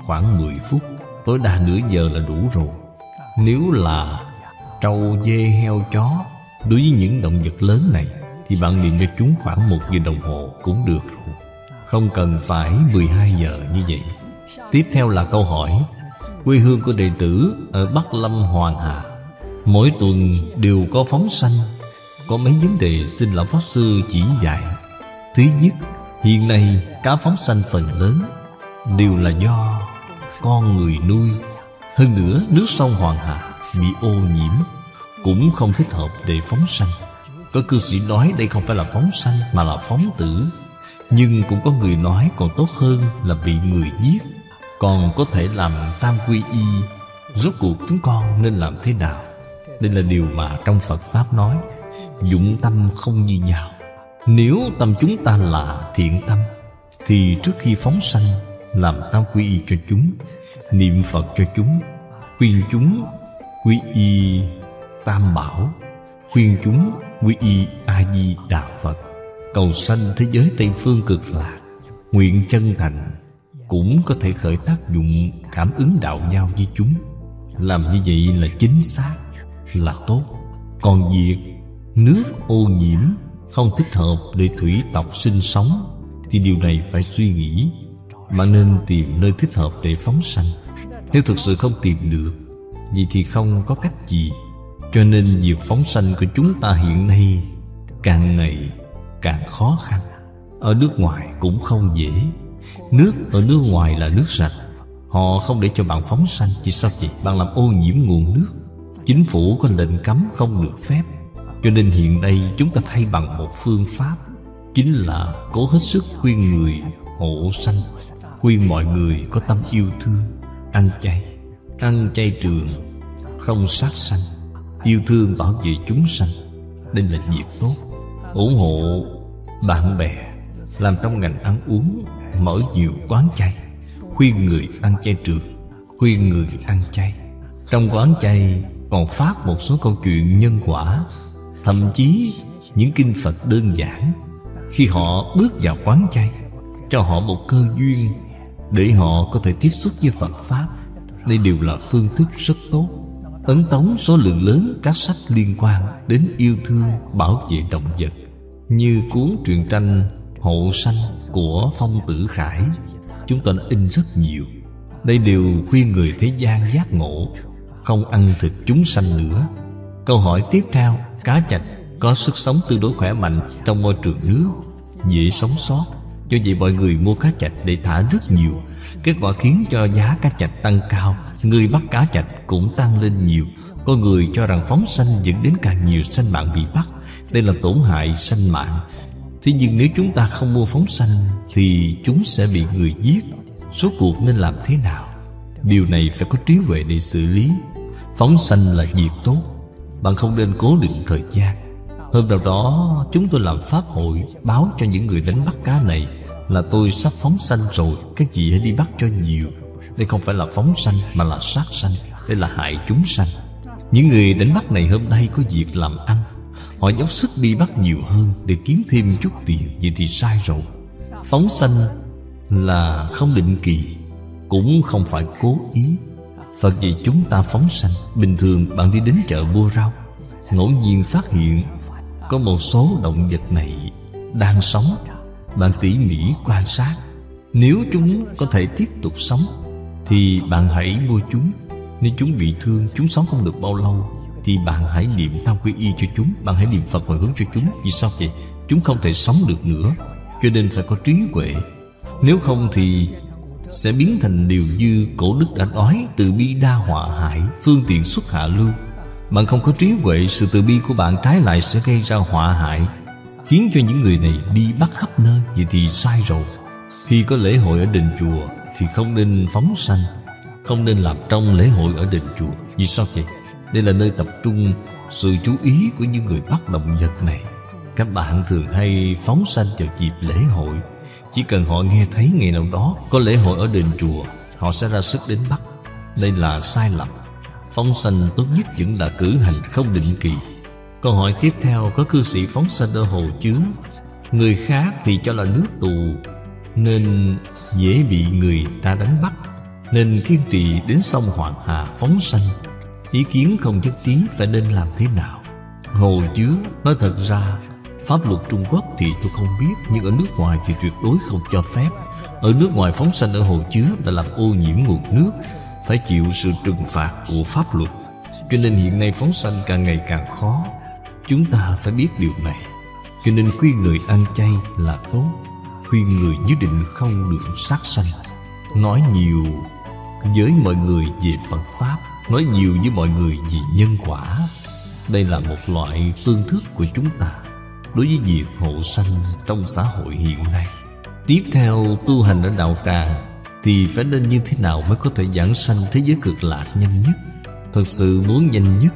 khoảng 10 phút, tối đa nửa giờ là đủ rồi. Nếu là trâu, dê, heo, chó, đối với những động vật lớn này thì bạn niệm cho chúng khoảng 1 giờ đồng hồ cũng được rồi, không cần phải 12 giờ như vậy. Tiếp theo là câu hỏi. Quê hương của đệ tử ở Bắc Lâm Hoàng Hà, mỗi tuần đều có phóng sanh. Có mấy vấn đề xin lão Pháp Sư chỉ dạy. Thứ nhất, hiện nay cá phóng sanh phần lớn đều là do con người nuôi. Hơn nữa, nước sông Hoàng Hà bị ô nhiễm, cũng không thích hợp để phóng sanh. Có cư sĩ nói đây không phải là phóng sanh mà là phóng tử. Nhưng cũng có người nói còn tốt hơn là bị người giết, còn có thể làm tam quy y. Rốt cuộc chúng con nên làm thế nào? Đây là điều mà trong Phật Pháp nói, dụng tâm không như nhau. Nếu tâm chúng ta là thiện tâm thì trước khi phóng sanh làm tam quy y cho chúng, niệm Phật cho chúng, khuyên chúng quy y Tam Bảo, khuyên chúng quy y A Di Đà Phật, cầu sanh thế giới Tây Phương Cực Lạc. Nguyện chân thành cũng có thể khởi tác dụng cảm ứng đạo nhau với chúng. Làm như vậy là chính xác, là tốt. Còn việc nước ô nhiễm không thích hợp để thủy tộc sinh sống thì điều này phải suy nghĩ. Bạn nên tìm nơi thích hợp để phóng sanh. Nếu thực sự không tìm được, vậy thì không có cách gì. Cho nên việc phóng sanh của chúng ta hiện nay càng ngày càng khó khăn. Ở nước ngoài cũng không dễ. Nước ở nước ngoài là nước sạch, họ không để cho bạn phóng sanh. Vì sao vậy? Bạn làm ô nhiễm nguồn nước. Chính phủ có lệnh cấm không được phép. Cho nên hiện nay chúng ta thay bằng một phương pháp, chính là cố hết sức khuyên người hộ sanh, khuyên mọi người có tâm yêu thương, ăn chay trường, không sát sanh, yêu thương bảo vệ chúng sanh. Đây là việc tốt. Ủng hộ bạn bè làm trong ngành ăn uống, mở nhiều quán chay, khuyên người ăn chay trường, khuyên người ăn chay. Trong quán chay còn phát một số câu chuyện nhân quả, thậm chí những kinh Phật đơn giản. Khi họ bước vào quán chay, cho họ một cơ duyên để họ có thể tiếp xúc với Phật Pháp. Đây đều là phương thức rất tốt. Ấn tống số lượng lớn các sách liên quan đến yêu thương, bảo vệ động vật, như cuốn truyện tranh Hộ Sanh của Phong Tử Khải, chúng ta đã in rất nhiều. Đây đều khuyên người thế gian giác ngộ, không ăn thịt chúng sanh nữa. Câu hỏi tiếp theo. Cá chạch có sức sống tương đối khỏe mạnh trong môi trường nước, dễ sống sót. Do vậy mọi người mua cá chạch để thả rất nhiều. Kết quả khiến cho giá cá chạch tăng cao, người bắt cá chạch cũng tăng lên nhiều. Có người cho rằng phóng sanh dẫn đến càng nhiều sanh mạng bị bắt. Đây là tổn hại sanh mạng. Thế nhưng nếu chúng ta không mua phóng sanh thì chúng sẽ bị người giết. Rốt cuộc nên làm thế nào? Điều này phải có trí huệ để xử lý. Phóng sanh là việc tốt, bạn không nên cố định thời gian. Hôm nào đó chúng tôi làm pháp hội, báo cho những người đánh bắt cá này là tôi sắp phóng sanh rồi, các vị hãy đi bắt cho nhiều. Đây không phải là phóng sanh mà là sát sanh. Đây là hại chúng sanh. Những người đánh bắt này hôm nay có việc làm ăn, họ dốc sức đi bắt nhiều hơn để kiếm thêm chút tiền. Vậy thì sai rồi. Phóng sanh là không định kỳ, cũng không phải cố ý. Phật dạy chúng ta phóng sanh. Bình thường bạn đi đến chợ mua rau, ngẫu nhiên phát hiện có một số động vật này đang sống. Bạn tỉ mỉ quan sát. Nếu chúng có thể tiếp tục sống thì bạn hãy mua chúng. Nếu chúng bị thương, chúng sống không được bao lâu, thì bạn hãy niệm Tam Quy Y cho chúng. Bạn hãy niệm Phật hồi hướng cho chúng. Vì sao vậy? Chúng không thể sống được nữa, cho nên phải có trí huệ. Nếu không thì sẽ biến thành điều như cổ đức đã nói: từ bi đa họa hại, phương tiện xuất hạ lưu. Bạn không có trí huệ, sự từ bi của bạn trái lại sẽ gây ra họa hại, khiến cho những người này đi bắt khắp nơi. Vậy thì sai rồi. Khi có lễ hội ở đền chùa thì không nên phóng sanh, không nên làm trong lễ hội ở đền chùa. Vì sao vậy? Đây là nơi tập trung sự chú ý của những người bắt động vật này. Các bạn thường hay phóng sanh vào dịp lễ hội. Chỉ cần họ nghe thấy ngày nào đó có lễ hội ở đền chùa, họ sẽ ra sức đến bắt. Đây là sai lầm. Phóng sanh tốt nhất vẫn là cử hành không định kỳ. Câu hỏi tiếp theo: có cư sĩ phóng sanh ở hồ chứa, người khác thì cho là nước tù nên dễ bị người ta đánh bắt, nên kiên trì đến sông Hoàng Hà phóng sanh. Ý kiến không nhất trí, phải nên làm thế nào? Hồ chứa, nói thật ra pháp luật Trung Quốc thì tôi không biết, nhưng ở nước ngoài thì tuyệt đối không cho phép. Ở nước ngoài phóng sanh ở hồ chứa đã làm ô nhiễm nguồn nước, phải chịu sự trừng phạt của pháp luật. Cho nên hiện nay phóng sanh càng ngày càng khó. Chúng ta phải biết điều này. Cho nên khuyên người ăn chay là tốt, khuyên người nhất định không được sát sanh. Nói nhiều với mọi người về Phật Pháp, nói nhiều với mọi người về nhân quả. Đây là một loại phương thức của chúng ta đối với việc hộ sanh trong xã hội hiện nay. Tiếp theo, tu hành ở đạo tràng thì phải nên như thế nào mới có thể giảng sanh thế giới cực lạc nhanh nhất? Thật sự muốn nhanh nhất,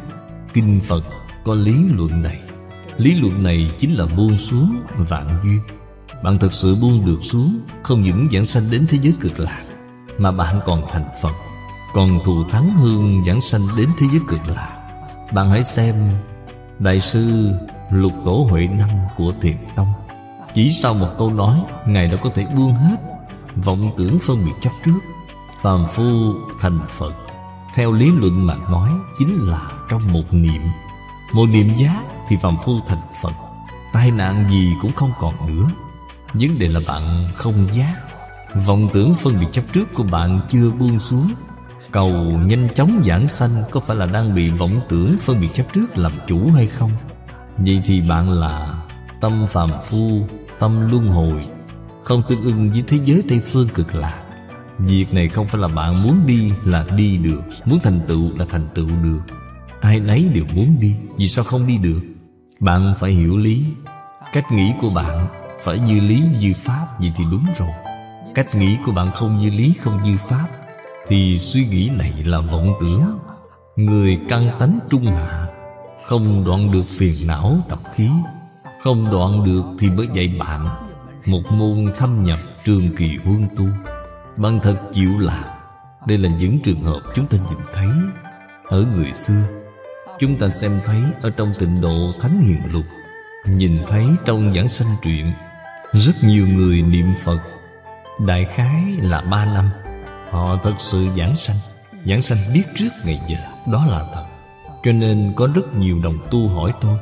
kinh Phật có lý luận này. Lý luận này chính là buông xuống vạn duyên. Bạn thực sự buông được xuống, không những giảng sanh đến thế giới cực lạc, mà bạn còn thành Phật, còn thù thắng hương giảng sanh đến thế giới cực lạc. Bạn hãy xem Đại sư Lục Tổ Huệ Năng của Thiền Tông. Chỉ sau một câu nói, Ngài đã có thể buông hết vọng tưởng phân biệt chấp trước, phàm phu thành Phật. Theo lý luận mà nói, chính là trong một niệm giác thì phàm phu thành Phật. Tai nạn gì cũng không còn nữa. Vấn đề là bạn không giác. Vọng tưởng phân biệt chấp trước của bạn chưa buông xuống. Cầu nhanh chóng giảng sanh có phải là đang bị vọng tưởng phân biệt chấp trước làm chủ hay không? Vậy thì bạn là tâm phàm phu, tâm luân hồi, không tương ưng với thế giới Tây Phương cực lạc. Việc này không phải là bạn muốn đi là đi được, muốn thành tựu là thành tựu được. Ai nấy đều muốn đi, vì sao không đi được? Bạn phải hiểu lý. Cách nghĩ của bạn phải như lý như pháp, vậy thì đúng rồi. Cách nghĩ của bạn không như lý không như pháp thì suy nghĩ này là vọng tưởng. Người căn tánh trung hạ, không đoạn được phiền não tập khí. Không đoạn được thì mới dạy bạn một môn thâm nhập trường kỳ huân tu. Bạn thật chịu làm. Đây là những trường hợp chúng ta nhìn thấy ở người xưa. Chúng ta xem thấy ở trong Tịnh Độ Thánh Hiền Lục, nhìn thấy trong Giảng Sanh Truyện. Rất nhiều người niệm Phật đại khái là 3 năm, họ thật sự giảng sanh biết trước ngày giờ. Đó là thật. Cho nên có rất nhiều đồng tu hỏi tôi: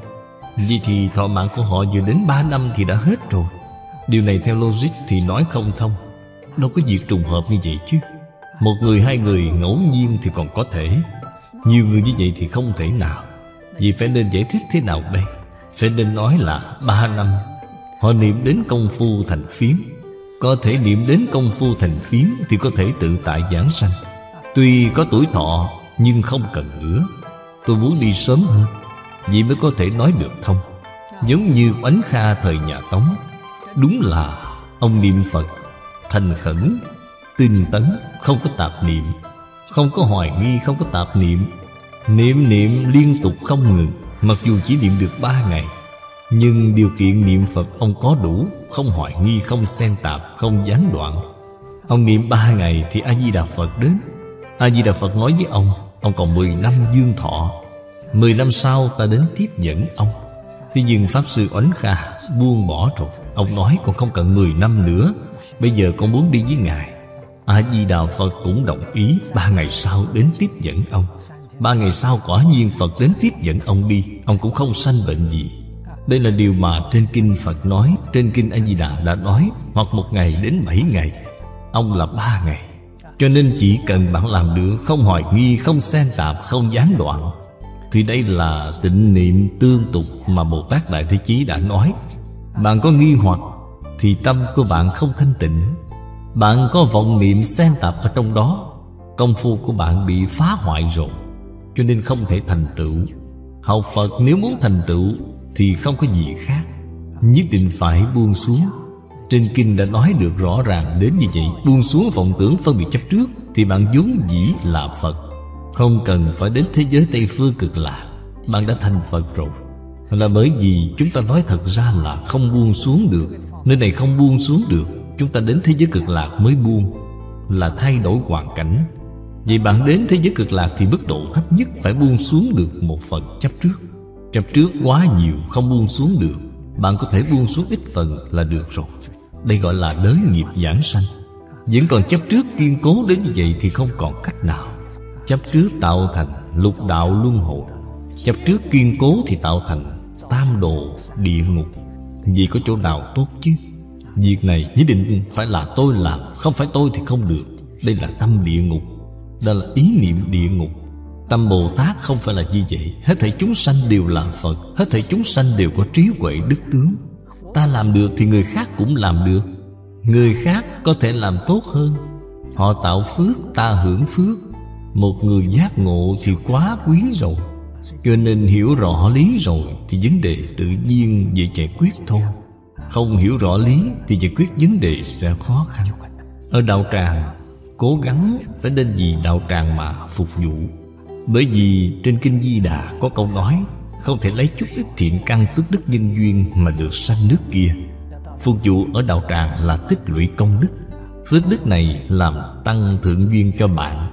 vậy thì thọ mạng của họ vừa đến 3 năm thì đã hết rồi. Điều này theo logic thì nói không thông. Đâu có việc trùng hợp như vậy chứ. Một người, hai người ngẫu nhiên thì còn có thể, nhiều người như vậy thì không thể nào. Vì phải nên giải thích thế nào đây? Phải nên nói là 3 năm họ niệm đến công phu thành phiến. Có thể niệm đến công phu thành phiến thì có thể tự tại giảng sanh. Tuy có tuổi thọ nhưng không cần nữa. Tôi muốn đi sớm hơn, vậy mới có thể nói được thông. Giống như Oánh Kha thời nhà Tống. Đúng là ông niệm Phật thành khẩn, tinh tấn, không có tạp niệm, không có hoài nghi, không có tạp niệm. Niệm liên tục không ngừng. Mặc dù chỉ niệm được 3 ngày, nhưng điều kiện niệm Phật ông có đủ, không hoài nghi, không xen tạp, không gián đoạn. Ông niệm 3 ngày thì A-di-đà Phật đến. A-di-đà Phật nói với ông còn 10 năm dương thọ. 10 năm sau ta đến tiếp dẫn ông. Thế nhưng Pháp Sư Oánh Kha buông bỏ rồi. Ông nói con không cần 10 năm nữa, bây giờ con muốn đi với Ngài. A-di-đà Phật cũng đồng ý. 3 ngày sau đến tiếp dẫn ông. 3 ngày sau quả nhiên Phật đến tiếp dẫn ông đi, ông cũng không sanh bệnh gì. Đây là điều mà trên kinh Phật nói, trên kinh A Di Đà đã nói, hoặc 1 ngày đến 7 ngày, ông là 3 ngày. Cho nên chỉ cần bạn làm được, không hoài nghi, không xen tạp, không gián đoạn, thì đây là tịnh niệm tương tục mà Bồ Tát Đại Thế Chí đã nói. Bạn có nghi hoặc thì tâm của bạn không thanh tịnh, bạn có vọng niệm xen tạp ở trong đó, công phu của bạn bị phá hoại rồi, cho nên không thể thành tựu. Học Phật nếu muốn thành tựu thì không có gì khác, nhất định phải buông xuống. Trên kinh đã nói được rõ ràng đến như vậy. Buông xuống vọng tưởng phân biệt chấp trước thì bạn vốn dĩ là Phật, không cần phải đến thế giới Tây Phương Cực Lạc, bạn đã thành Phật rồi. Là bởi vì chúng ta nói thật ra là không buông xuống được. Nơi này không buông xuống được, chúng ta đến thế giới Cực Lạc mới buông, là thay đổi hoàn cảnh. Vậy bạn đến thế giới Cực Lạc thì mức độ thấp nhất phải buông xuống được một phần chấp trước. Chấp trước quá nhiều không buông xuống được, bạn có thể buông xuống ít phần là được rồi. Đây gọi là đới nghiệp giảng sanh. Vẫn còn chấp trước kiên cố đến như vậy thì không còn cách nào. Chấp trước tạo thành lục đạo luân hồi, chấp trước kiên cố thì tạo thành tam đồ địa ngục. Vì có chỗ nào tốt chứ? Việc này nhất định phải là tôi làm, không phải tôi thì không được. Đây là tâm địa ngục, đó là ý niệm địa ngục. Tâm Bồ Tát không phải là như vậy. Hết thảy chúng sanh đều là Phật, hết thảy chúng sanh đều có trí huệ đức tướng. Ta làm được thì người khác cũng làm được, người khác có thể làm tốt hơn. Họ tạo phước, ta hưởng phước. Một người giác ngộ thì quá quý rồi. Cho nên hiểu rõ lý rồi thì vấn đề tự nhiên dễ giải quyết thôi. Không hiểu rõ lý thì giải quyết vấn đề sẽ khó khăn. Ở đạo tràng cố gắng phải nên vì đạo tràng mà phục vụ. Bởi vì trên kinh Di Đà có câu nói, không thể lấy chút ít thiện căn phước đức nhân duyên mà được sanh nước kia. Phục vụ ở đạo tràng là tích lũy công đức. Phước đức này làm tăng thượng duyên cho bạn.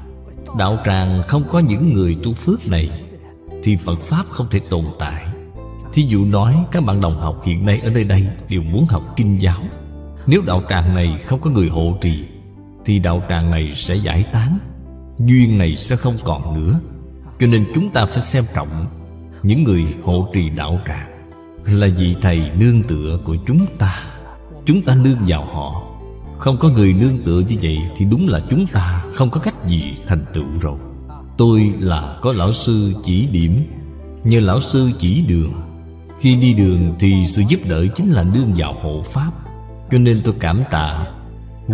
Đạo tràng không có những người tu phước này thì Phật Pháp không thể tồn tại. Thí dụ nói các bạn đồng học hiện nay ở nơi đây đều muốn học kinh giáo. Nếu đạo tràng này không có người hộ trì thì đạo tràng này sẽ giải tán, duyên này sẽ không còn nữa. Cho nên chúng ta phải xem trọng những người hộ trì đạo tràng, là vị thầy nương tựa của chúng ta. Chúng ta nương vào họ. Không có người nương tựa như vậy thì đúng là chúng ta không có cách gì thành tựu rồi. Tôi là có lão sư chỉ điểm, nhờ lão sư chỉ đường. Khi đi đường thì sự giúp đỡ chính là nương vào hộ pháp. Cho nên tôi cảm tạ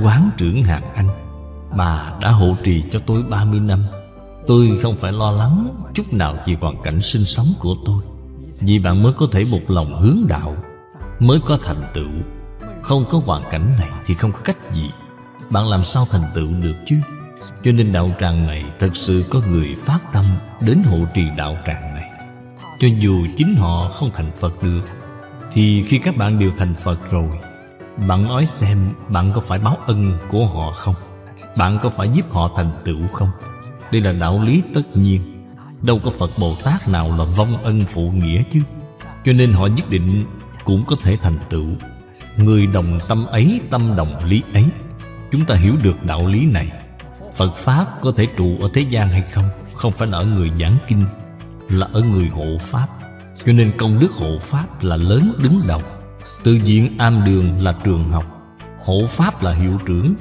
Quán trưởng Hàng Anh. Bà đã hộ trì cho tôi 30 năm. Tôi không phải lo lắng chút nào về hoàn cảnh sinh sống của tôi. Vì bạn mới có thể một lòng hướng đạo, mới có thành tựu. Không có hoàn cảnh này thì không có cách gì, bạn làm sao thành tựu được chứ? Cho nên đạo tràng này thật sự có người phát tâm đến hộ trì đạo tràng này. Cho dù chính họ không thành Phật được, thì khi các bạn đều thành Phật rồi, bạn nói xem bạn có phải báo ân của họ không? Bạn có phải giúp họ thành tựu không? Đây là đạo lý tất nhiên. Đâu có Phật Bồ Tát nào là vong ân phụ nghĩa chứ. Cho nên họ nhất định cũng có thể thành tựu. Người đồng tâm ấy, tâm đồng lý ấy. Chúng ta hiểu được đạo lý này, Phật Pháp có thể trụ ở thế gian hay không, không phải là ở người giảng kinh, là ở người hộ Pháp. Cho nên công đức hộ Pháp là lớn đứng đầu. Tự viện am đường là trường học, hộ Pháp là hiệu trưởng,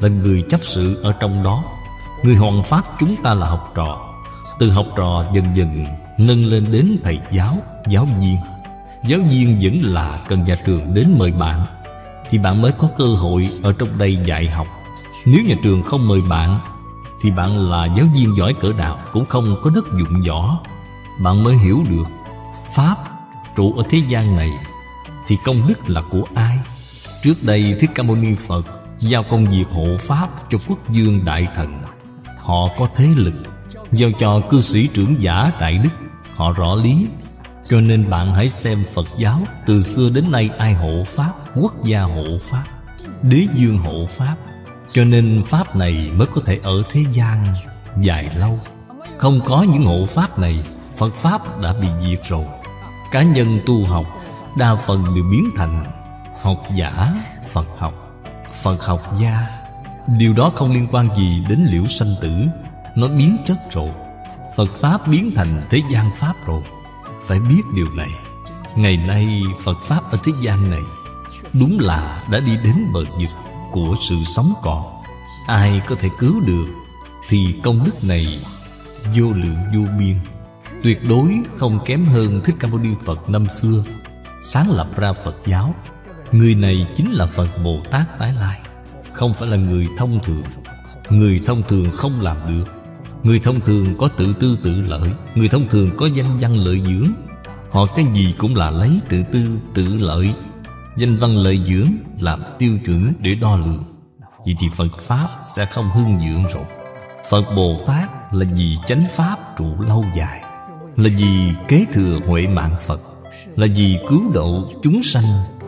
là người chấp sự ở trong đó. Người hoằng Pháp chúng ta là học trò. Từ học trò dần dần nâng lên đến thầy giáo, giáo viên. Giáo viên vẫn là cần nhà trường đến mời bạn thì bạn mới có cơ hội ở trong đây dạy học. Nếu nhà trường không mời bạn thì bạn là giáo viên giỏi cỡ nào cũng không có đất dụng võ. Bạn mới hiểu được Pháp trụ ở thế gian này thì công đức là của ai. Trước đây Thích Ca Mâu Ni Phật giao công việc hộ Pháp cho quốc vương đại thần. Họ có thế lực, giao cho cư sĩ trưởng giả đại đức, họ rõ lý. Cho nên bạn hãy xem Phật giáo từ xưa đến nay ai hộ Pháp? Quốc gia hộ Pháp, đế vương hộ Pháp. Cho nên Pháp này mới có thể ở thế gian dài lâu. Không có những hộ Pháp này, Phật Pháp đã bị diệt rồi. Cá nhân tu học đa phần đều biến thành học giả Phật học gia. Điều đó không liên quan gì đến liễu sanh tử, nó biến chất rồi. Phật Pháp biến thành thế gian Pháp rồi. Phải biết điều này. Ngày nay Phật Pháp ở thế gian này đúng là đã đi đến bờ vực của sự sống còn. Ai có thể cứu được thì công đức này vô lượng vô biên, tuyệt đối không kém hơn Thích Ca Mâu Ni Phật năm xưa sáng lập ra Phật giáo. Người này chính là Phật Bồ Tát tái lai, không phải là người thông thường. Người thông thường không làm được. Người thông thường có tự tư tự lợi. Người thông thường có danh văn lợi dưỡng. Họ cái gì cũng là lấy tự tư tự lợi, danh văn lợi dưỡng làm tiêu chuẩn để đo lường. Vậy thì Phật Pháp sẽ không hưng dưỡng rồi. Phật Bồ Tát là vì chánh Pháp trụ lâu dài, là vì kế thừa huệ mạng Phật, là vì cứu độ chúng sanh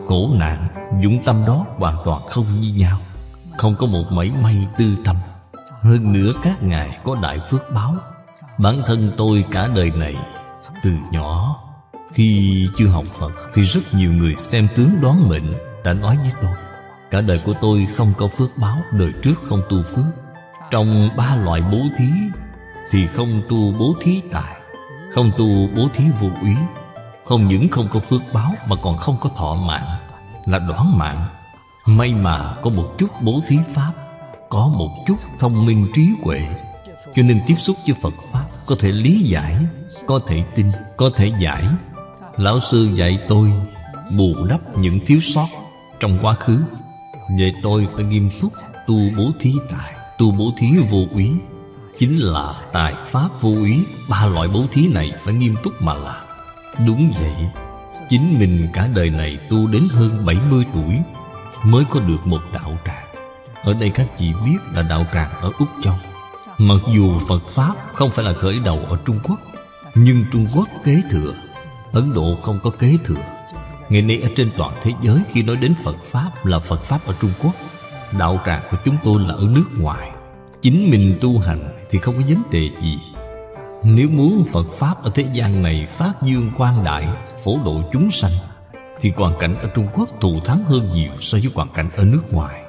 khổ nạn. Dũng tâm đó hoàn toàn không như nhau, không có một mảy may tư tâm. Hơn nữa các ngài có đại phước báo. Bản thân tôi cả đời này, từ nhỏ khi chưa học Phật thì rất nhiều người xem tướng đoán mệnh đã nói với tôi, cả đời của tôi không có phước báo, đời trước không tu phước. Trong 3 loại bố thí thì không tu bố thí tài, không tu bố thí vô úy. Không những không có phước báo mà còn không có thọ mạng, là đoán mạng. May mà có một chút bố thí pháp, có một chút thông minh trí huệ, cho nên tiếp xúc với Phật Pháp có thể lý giải, có thể tin, có thể giải. Lão sư dạy tôi bù đắp những thiếu sót trong quá khứ. Vậy tôi phải nghiêm túc tu bố thí tài, tu bố thí vô úy. Chính là tài pháp vô úy. 3 loại bố thí này phải nghiêm túc mà làm. Đúng vậy, chính mình cả đời này tu đến hơn 70 tuổi mới có được một đạo tràng. Ở đây các chị biết là đạo tràng ở Úc Châu. Mặc dù Phật Pháp không phải là khởi đầu ở Trung Quốc, nhưng Trung Quốc kế thừa, Ấn Độ không có kế thừa. Ngày nay ở trên toàn thế giới khi nói đến Phật Pháp là Phật Pháp ở Trung Quốc. Đạo tràng của chúng tôi là ở nước ngoài. Chính mình tu hành thì không có vấn đề gì. Nếu muốn Phật Pháp ở thế gian này phát dương quang đại, phổ độ chúng sanh, thì hoàn cảnh ở Trung Quốc thù thắng hơn nhiều so với hoàn cảnh ở nước ngoài.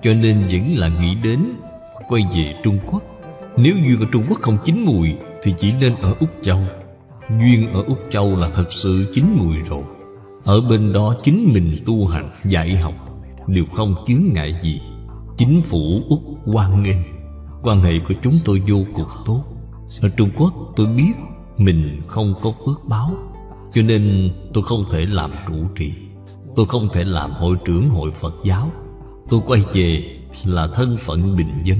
Cho nên vẫn là nghĩ đến quay về Trung Quốc. Nếu duyên ở Trung Quốc không chín mùi thì chỉ nên ở Úc Châu. Duyên ở Úc Châu là thật sự chín mùi rồi. Ở bên đó chính mình tu hành, dạy học đều không chướng ngại gì. Chính phủ Úc hoan nghênh. Quan hệ của chúng tôi vô cùng tốt. Ở Trung Quốc tôi biết mình không có phước báo, cho nên tôi không thể làm trụ trì, tôi không thể làm hội trưởng hội Phật giáo. Tôi quay về là thân phận bình dân,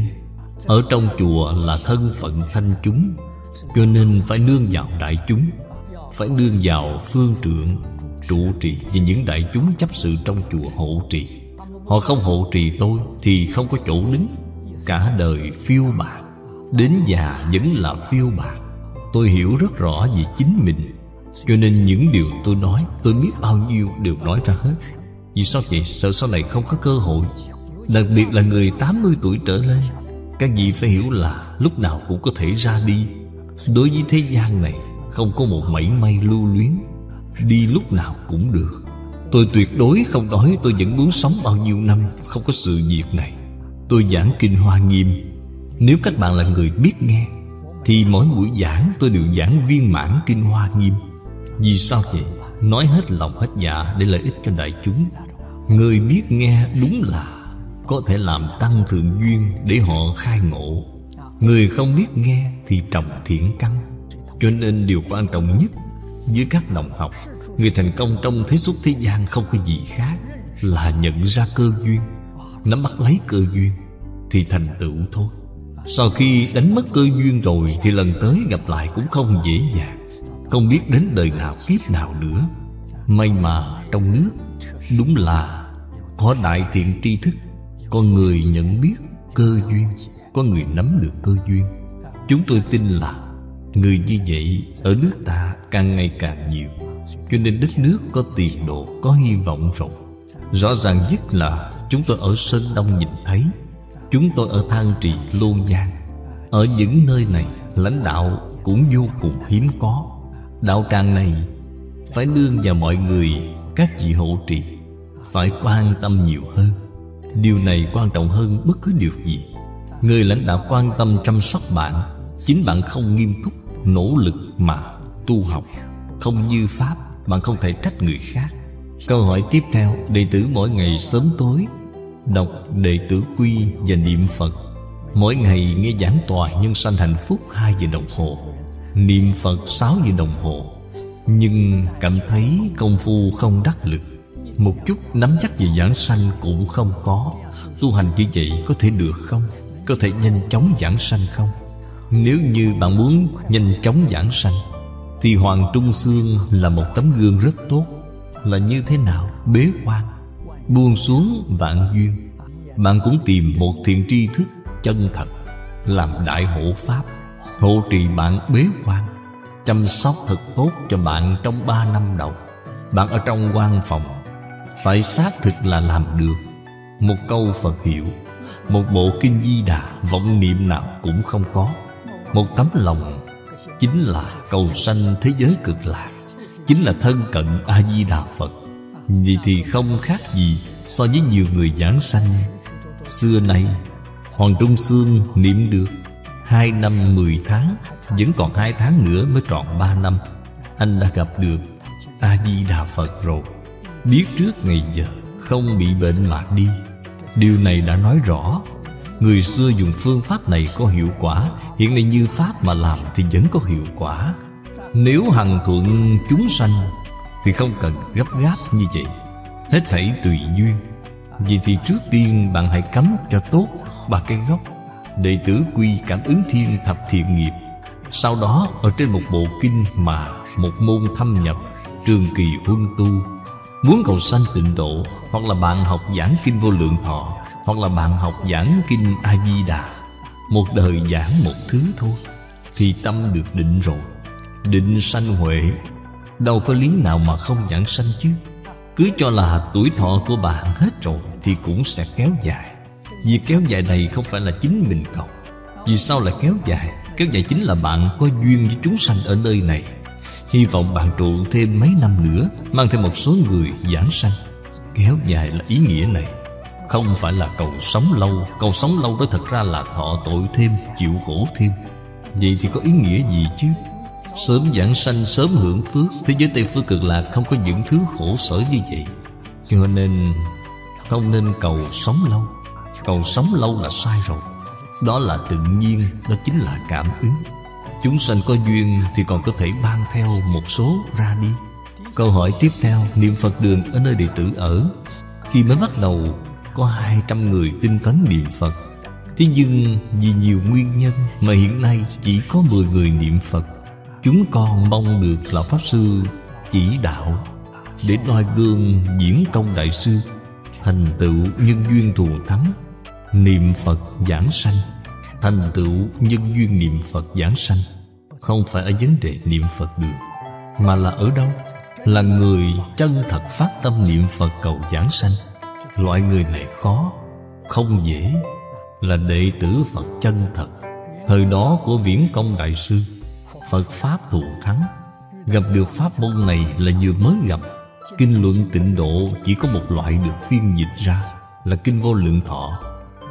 ở trong chùa là thân phận thanh chúng, cho nên phải nương vào đại chúng, phải nương vào phương trượng, trụ trì và những đại chúng chấp sự trong chùa hộ trì. Họ không hộ trì tôi thì không có chỗ đứng. Cả đời phiêu bạt, đến già vẫn là phiêu bạt. Tôi hiểu rất rõ về chính mình, cho nên những điều tôi nói, tôi biết bao nhiêu đều nói ra hết. Vì sao vậy? Sợ sau này không có cơ hội. Đặc biệt là người 80 tuổi trở lên. Các vị phải hiểu là lúc nào cũng có thể ra đi. Đối với thế gian này không có một mảy may lưu luyến, đi lúc nào cũng được. Tôi tuyệt đối không nói tôi vẫn muốn sống bao nhiêu năm không có sự việc này. Tôi giảng Kinh Hoa Nghiêm. Nếu các bạn là người biết nghe thì mỗi buổi giảng tôi đều giảng viên mãn Kinh Hoa Nghiêm. Vì sao vậy? Nói hết lòng hết dạ để lợi ích cho đại chúng. Người biết nghe đúng là có thể làm tăng thượng duyên để họ khai ngộ. Người không biết nghe thì trồng thiện căn. Cho nên điều quan trọng nhất với các đồng học, người thành công trong thế xuất thế gian không có gì khác là nhận ra cơ duyên, nắm bắt lấy cơ duyên thì thành tựu thôi. Sau khi đánh mất cơ duyên rồi thì lần tới gặp lại cũng không dễ dàng, không biết đến đời nào kiếp nào nữa. May mà trong nước đúng là có đại thiện tri thức, có người nhận biết cơ duyên, có người nắm được cơ duyên. Chúng tôi tin là người như vậy ở nước ta càng ngày càng nhiều, cho nên đất nước có tiền đồ, có hy vọng rồi. Rõ ràng nhất là chúng tôi ở Sơn Đông nhìn thấy, chúng tôi ở Thang Trì, Lô Giang. Ở những nơi này lãnh đạo cũng vô cùng hiếm có. Đạo tràng này phải nương vào mọi người, các vị hộ trì phải quan tâm nhiều hơn. Điều này quan trọng hơn bất cứ điều gì. Người lãnh đạo quan tâm chăm sóc bạn, chính bạn không nghiêm túc nỗ lực mà tu học. Không như Pháp, bạn không thể trách người khác. Câu hỏi tiếp theo, đệ tử mỗi ngày sớm tối đọc Đệ tử Quy và niệm Phật. Mỗi ngày nghe giảng tòa nhân sanh hạnh phúc 2 giờ đồng hồ, niệm Phật 6 giờ đồng hồ. Nhưng cảm thấy công phu không đắc lực, một chút nắm chắc về giảng sanh cũng không có. Tu hành như vậy có thể được không? Có thể nhanh chóng giảng sanh không? Nếu như bạn muốn nhanh chóng giảng sanh thì Hoàng Trung Xương là một tấm gương rất tốt. Là như thế nào? Bế quan, buông xuống vạn duyên. Bạn cũng tìm một thiện tri thức chân thật làm đại hộ pháp, hộ trì bạn bế quan, chăm sóc thật tốt cho bạn trong 3 năm đầu. Bạn ở trong quan phòng phải xác thực là làm được. Một câu Phật hiệu, một bộ kinh Di Đà, vọng niệm nào cũng không có. Một tấm lòng chính là cầu sanh thế giới cực lạc, chính là thân cận A-di-đà Phật. Vậy thì không khác gì so với nhiều người giảng sanh. Xưa nay Hoàng Trung Xương niệm được 2 năm 10 tháng, vẫn còn 2 tháng nữa mới tròn 3 năm. Anh đã gặp được A-di-đà Phật rồi, biết trước ngày giờ, không bị bệnh mà đi. Điều này đã nói rõ người xưa dùng phương pháp này có hiệu quả. Hiện nay như Pháp mà làm thì vẫn có hiệu quả. Nếu hằng thuận chúng sanh thì không cần gấp gáp như vậy, hết thảy tùy duyên. Vậy thì trước tiên bạn hãy cắm cho tốt 3 cái gốc Đệ tử Quy, Cảm ứng Thiên, Thập Thiện Nghiệp. Sau đó ở trên một bộ kinh mà một môn thâm nhập, trường kỳ huân tu. Muốn cầu sanh tịnh độ, hoặc là bạn học giảng kinh Vô Lượng Thọ, hoặc là bạn học giảng kinh A-di-đà, một đời giảng một thứ thôi, thì tâm được định rồi. Định sanh huệ, đâu có lý nào mà không giảng sanh chứ. Cứ cho là tuổi thọ của bạn hết rồi thì cũng sẽ kéo dài. Việc kéo dài này không phải là chính mình cầu. Vì sao lại kéo dài? Kéo dài chính là bạn có duyên với chúng sanh ở nơi này. Hy vọng bạn trụ thêm mấy năm nữa, mang thêm một số người giảng sanh. Kéo dài là ý nghĩa này, không phải là cầu sống lâu. Cầu sống lâu đó thật ra là thọ tội thêm, chịu khổ thêm. Vậy thì có ý nghĩa gì chứ? Sớm giảng sanh, sớm hưởng phước. Thế giới Tây Phương Cực Lạc không có những thứ khổ sở như vậy. Cho nên không nên cầu sống lâu. Cầu sống lâu là sai rồi. Đó là tự nhiên, đó chính là cảm ứng. Chúng sanh có duyên thì còn có thể mang theo một số ra đi. Câu hỏi tiếp theo, niệm Phật đường ở nơi đệ tử ở. Khi mới bắt đầu có 200 người tinh tấn niệm Phật. Thế nhưng vì nhiều nguyên nhân mà hiện nay chỉ có 10 người niệm Phật. Chúng con mong được Lão Pháp Sư chỉ đạo để noi gương diễn công đại sư, thành tựu nhân duyên thù thắng, niệm Phật giảng sanh. Thành tựu nhân duyên niệm Phật giảng sanh không phải ở vấn đề niệm Phật đường, mà là ở đâu? Là người chân thật phát tâm niệm Phật cầu giảng sanh. Loại người này khó, không dễ. Là đệ tử Phật chân thật. Thời đó của Viễn Công đại sư, Phật Pháp thù thắng. Gặp được pháp môn này là vừa mới gặp. Kinh luận tịnh độ chỉ có một loại được phiên dịch ra, là kinh Vô Lượng Thọ.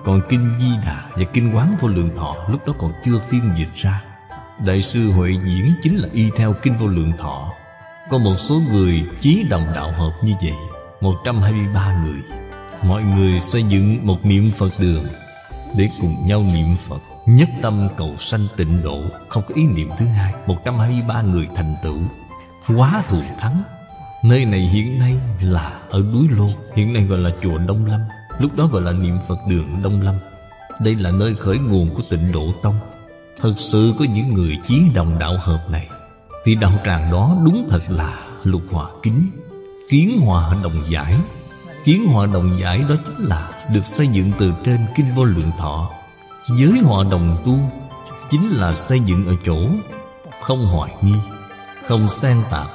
Còn kinh Di Đà và kinh Quán Vô Lượng Thọ lúc đó còn chưa phiên dịch ra. Đại sư Huệ Diễn chính là y theo kinh Vô Lượng Thọ. Có một số người chí đồng đạo hợp như vậy, 123 người. Mọi người xây dựng một niệm Phật đường để cùng nhau niệm Phật, nhất tâm cầu sanh tịnh độ, không có ý niệm thứ hai. 123 người thành tựu, quá thù thắng. Nơi này hiện nay là ở núi Lô, hiện nay gọi là chùa Đông Lâm, lúc đó gọi là niệm Phật đường Đông Lâm. Đây là nơi khởi nguồn của Tịnh Độ Tông. Thật sự có những người chí đồng đạo hợp này thì đạo tràng đó đúng thật là lục hòa kính, kiến hòa đồng giải. Kiến hòa đồng giải đó chính là được xây dựng từ trên kinh Vô Lượng Thọ. Giới hòa đồng tu chính là xây dựng ở chỗ không hoài nghi, không xen tạp,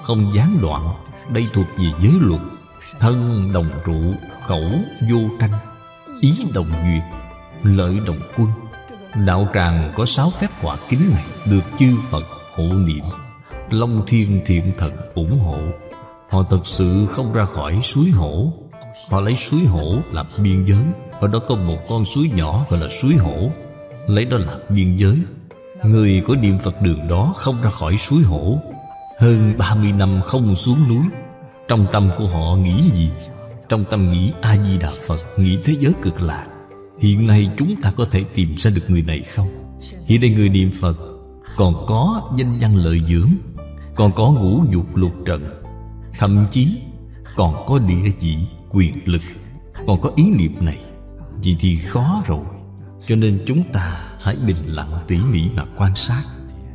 không gián đoạn. Đây thuộc về giới luật. Thân đồng trụ, khẩu vô tranh, ý đồng duyệt, lợi đồng quân. Đạo tràng có 6 phép hòa kính này được chư Phật hộ niệm, Long Thiên Thiện Thần ủng hộ. Họ thật sự không ra khỏi suối Hổ. Họ lấy suối Hổ làm biên giới. Ở đó có một con suối nhỏ gọi là suối Hổ, lấy đó làm biên giới. Người của niệm Phật đường đó không ra khỏi suối Hổ, hơn 30 năm không xuống núi. Trong tâm của họ nghĩ gì? Trong tâm nghĩ A-di-đà Phật, nghĩ thế giới cực lạc. Hiện nay chúng ta có thể tìm ra được người này không? Hiện nay người niệm Phật còn có danh văn lợi dưỡng, còn có ngũ dục lục trần, thậm chí còn có địa vị, quyền lực, còn có ý niệm này. Vậy thì khó rồi. Cho nên chúng ta hãy bình lặng tỉ mỉ mà quan sát.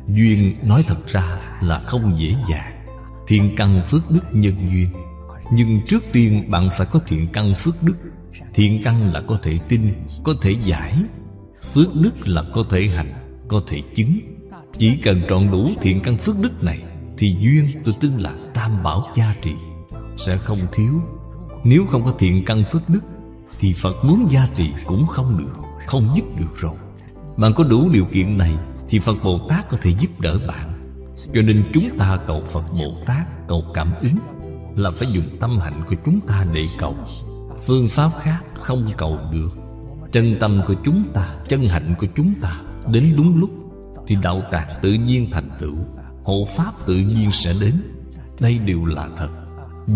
Duyên nói thật ra là không dễ dàng. Thiện căn phước đức nhân duyên. Nhưng trước tiên bạn phải có thiện căn phước đức. Thiện căn là có thể tin, có thể giải. Phước đức là có thể hành, có thể chứng. Chỉ cần trọn đủ thiện căn phước đức này thì duyên tôi tin là tam bảo gia trì, sẽ không thiếu. Nếu không có thiện căn phước đức thì Phật muốn gia trì cũng không được, không giúp được rồi. Bạn có đủ điều kiện này thì Phật Bồ Tát có thể giúp đỡ bạn. Cho nên chúng ta cầu Phật Bồ Tát, cầu cảm ứng là phải dùng tâm hạnh của chúng ta để cầu. Phương pháp khác không cầu được. Chân tâm của chúng ta, chân hạnh của chúng ta đến đúng lúc thì đạo tràng tự nhiên thành tựu, hộ pháp tự nhiên sẽ đến. Đây đều là thật.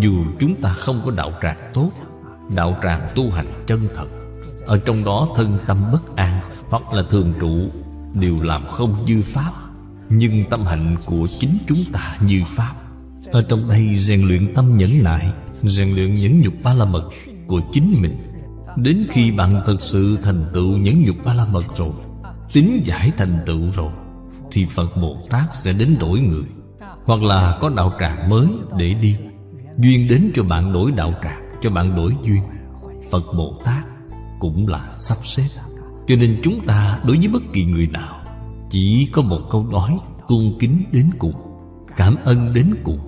Dù chúng ta không có đạo tràng tốt, đạo tràng tu hành chân thật, ở trong đó thân tâm bất an hoặc là thường trụ đều làm không như pháp, nhưng tâm hạnh của chính chúng ta như pháp. Ở trong đây rèn luyện tâm nhẫn nại, rèn luyện nhẫn nhục ba la mật của chính mình. Đến khi bạn thực sự thành tựu nhẫn nhục ba la mật rồi, tín giải thành tựu rồi, thì Phật Bồ Tát sẽ đến đổi người, hoặc là có đạo tràng mới để đi. Duyên đến cho bạn đổi đạo tràng, cho bạn đổi duyên. Phật Bồ Tát cũng là sắp xếp. Cho nên chúng ta đối với bất kỳ người nào chỉ có một câu nói: tôn kính đến cùng, cảm ơn đến cùng.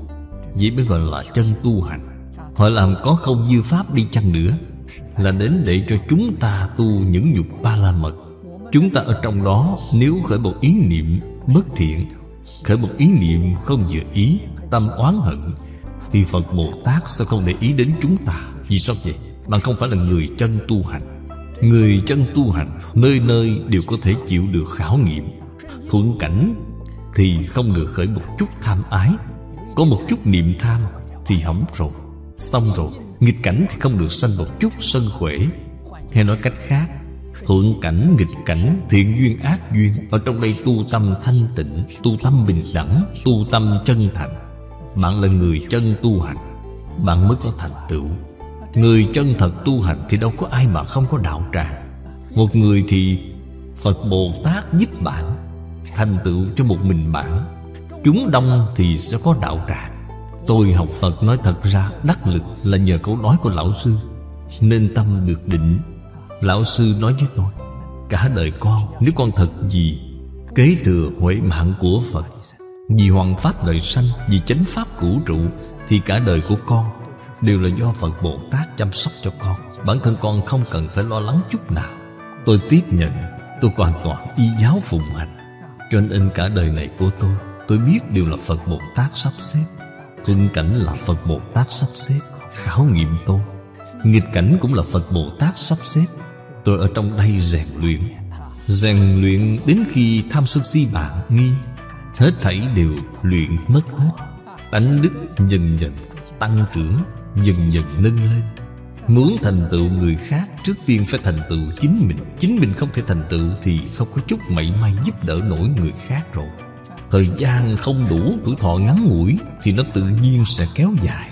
Vậy mới gọi là chân tu hành. Họ làm có không như pháp đi chăng nữa là đến để cho chúng ta tu những nhục ba la mật. Chúng ta ở trong đó nếu khởi một ý niệm bất thiện, khởi một ý niệm không vừa ý, tâm oán hận, thì Phật Bồ Tát sẽ không để ý đến chúng ta. Vì sao vậy? Bạn không phải là người chân tu hành. Người chân tu hành nơi nơi đều có thể chịu được khảo nghiệm. Thuận cảnh thì không được khởi một chút tham ái, có một chút niệm tham thì hỏng rồi, xong rồi. Nghịch cảnh thì không được sanh một chút sân khỏe. Hay nói cách khác, thuận cảnh, nghịch cảnh, thiện duyên, ác duyên, ở trong đây tu tâm thanh tịnh, tu tâm bình đẳng, tu tâm chân thành. Bạn là người chân tu hành, bạn mới có thành tựu. Người chân thật tu hành thì đâu có ai mà không có đạo tràng. Một người thì Phật Bồ Tát giúp bạn, thành tựu cho một mình bạn. Chúng đông thì sẽ có đạo tràng. Tôi học Phật nói thật ra đắc lực là nhờ câu nói của Lão Sư: nên tâm được định. Lão Sư nói với tôi: cả đời con, nếu con thật gì kế thừa huệ mạng của Phật, vì hoằng pháp đời sanh, vì chánh pháp cửu trụ, thì cả đời của con đều là do Phật Bồ Tát chăm sóc cho con. Bản thân con không cần phải lo lắng chút nào. Tôi tiếp nhận, tôi hoàn toàn y giáo phụng hành. Cho nên cả đời này của tôi biết đều là Phật Bồ Tát sắp xếp. Thuận cảnh là Phật Bồ Tát sắp xếp, khảo nghiệm tôi. Nghịch cảnh cũng là Phật Bồ Tát sắp xếp. Tôi ở trong đây rèn luyện đến khi tham sân si mạng nghi, hết thảy đều luyện mất hết. Tánh đức dần dần tăng trưởng, dần dần nâng lên. Muốn thành tựu người khác, trước tiên phải thành tựu chính mình. Chính mình không thể thành tựu thì không có chút mảy may giúp đỡ nổi người khác rồi. Thời gian không đủ, tuổi thọ ngắn ngủi thì nó tự nhiên sẽ kéo dài.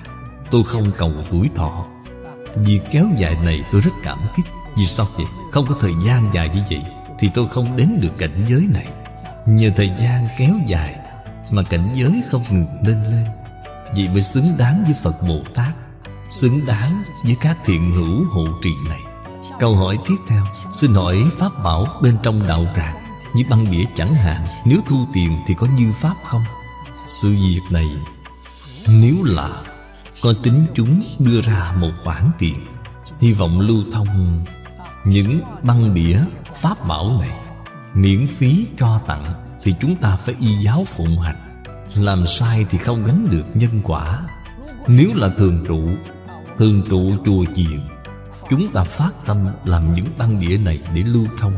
Tôi không cầu tuổi thọ. Việc kéo dài này tôi rất cảm kích. Vì sao vậy? Không có thời gian dài như vậy thì tôi không đến được cảnh giới này. Nhờ thời gian kéo dài mà cảnh giới không ngừng nâng lên. Vậy mới xứng đáng với Phật Bồ Tát, xứng đáng với các thiện hữu hộ trì này. Câu hỏi tiếp theo: xin hỏi pháp bảo bên trong đạo tràng như băng đĩa chẳng hạn, nếu thu tiền thì có như pháp không? Sự việc này, nếu là có tính chúng đưa ra một khoản tiền, hy vọng lưu thông những băng đĩa pháp bảo này miễn phí cho tặng, thì chúng ta phải y giáo phụng hành. Làm sai thì không gánh được nhân quả. Nếu là thường trụ chùa chiền, chúng ta phát tâm làm những băng đĩa này để lưu thông,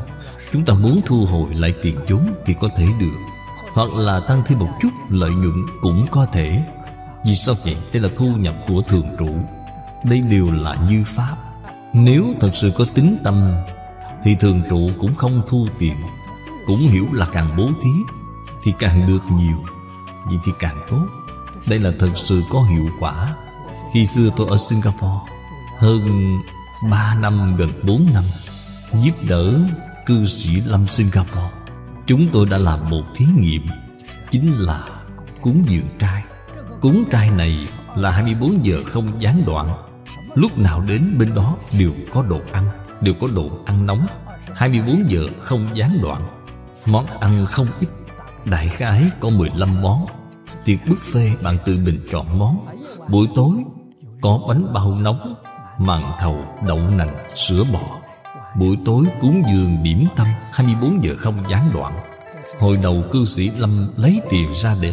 Chúng ta muốn thu hồi lại tiền vốn thì có thể được, hoặc là tăng thêm một chút lợi nhuận cũng có thể. Vì sao vậy? Đây là thu nhập của thường trụ. Đây đều là như pháp. Nếu thật sự có tín tâm thì thường trụ cũng không thu tiền, cũng hiểu là càng bố thí thì càng được nhiều, vậy thì càng tốt. Đây là thật sự có hiệu quả. Khi xưa tôi ở Singapore hơn 3 năm, gần 4 năm, giúp đỡ cư sĩ Lâm Singapore. Chúng tôi đã làm một thí nghiệm, chính là cúng dường trai. Cúng trai này là 24 giờ không gián đoạn. Lúc nào đến bên đó đều có đồ ăn, đều có đồ ăn nóng, 24 giờ không gián đoạn. Món ăn không ít, đại khái có 15 món. Tiệc buffet bạn tự mình chọn món. Buổi tối có bánh bao nóng, màn thầu, đậu nành, sữa bò. Buổi tối cúng dường điểm tâm, 24 giờ không gián đoạn. Hồi đầu cư sĩ Lâm lấy tiền ra để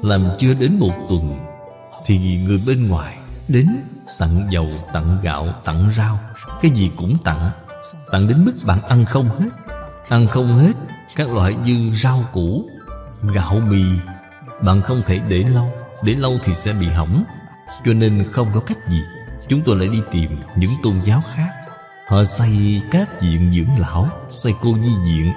làm chưa đến một tuần thì người bên ngoài đến tặng dầu, tặng gạo, tặng rau, cái gì cũng tặng. Tặng đến mức bạn ăn không hết. Ăn không hết các loại như rau củ, gạo mì. Bạn không thể để lâu thì sẽ bị hỏng. Cho nên không có cách gì, chúng tôi lại đi tìm những tôn giáo khác. Họ xây các viện dưỡng lão, xây cô nhi viện.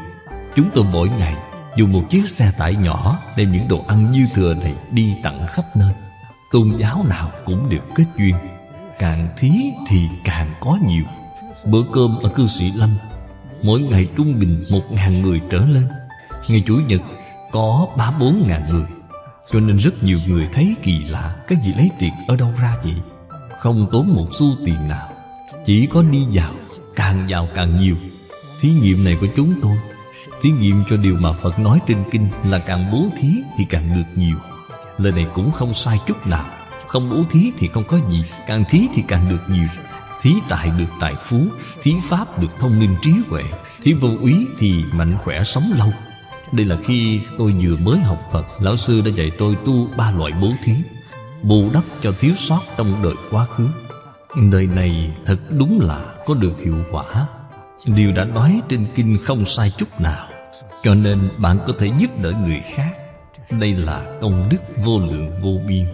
Chúng tôi mỗi ngày dùng một chiếc xe tải nhỏ đem những đồ ăn dư thừa này đi tặng khắp nơi. Tôn giáo nào cũng đều kết duyên. Càng thí thì càng có nhiều. Bữa cơm ở cư sĩ Lâm mỗi ngày trung bình 1.000 người trở lên. Ngày Chủ nhật có 3-4 ngàn người. Cho nên rất nhiều người thấy kỳ lạ, cái gì lấy tiền ở đâu ra vậy? Không tốn một xu tiền nào, chỉ có đi vào càng nhiều. Thí nghiệm này của chúng tôi, thí nghiệm cho điều mà Phật nói trên kinh là càng bố thí thì càng được nhiều. Lời này cũng không sai chút nào. Không bố thí thì không có gì, càng thí thì càng được nhiều. Thí tài được tài phú, thí pháp được thông minh trí huệ, thí vô úy thì mạnh khỏe sống lâu. Đây là khi tôi vừa mới học Phật, lão sư đã dạy tôi tu 3 loại bố thí, bù đắp cho thiếu sót trong đời quá khứ. Đời này thật đúng là có được hiệu quả. Điều đã nói trên kinh không sai chút nào. Cho nên bạn có thể giúp đỡ người khác. Đây là công đức vô lượng vô biên.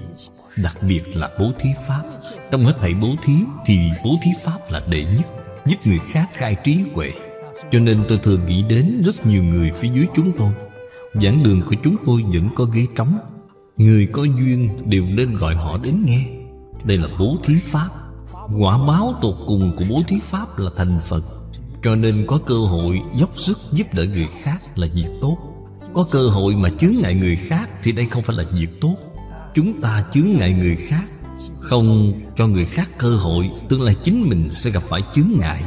Đặc biệt là bố thí pháp. Trong hết thảy bố thí thì bố thí pháp là đệ nhất, giúp người khác khai trí huệ. Cho nên tôi thường nghĩ đến rất nhiều người phía dưới chúng tôi. Giảng đường của chúng tôi vẫn có ghế trống. Người có duyên đều nên gọi họ đến nghe. Đây là bố thí pháp. Quả báo tột cùng của bố thí pháp là thành Phật. Cho nên có cơ hội dốc sức giúp đỡ người khác là việc tốt. Có cơ hội mà chướng ngại người khác thì đây không phải là việc tốt. Chúng ta chướng ngại người khác, không cho người khác cơ hội, tương lai chính mình sẽ gặp phải chướng ngại.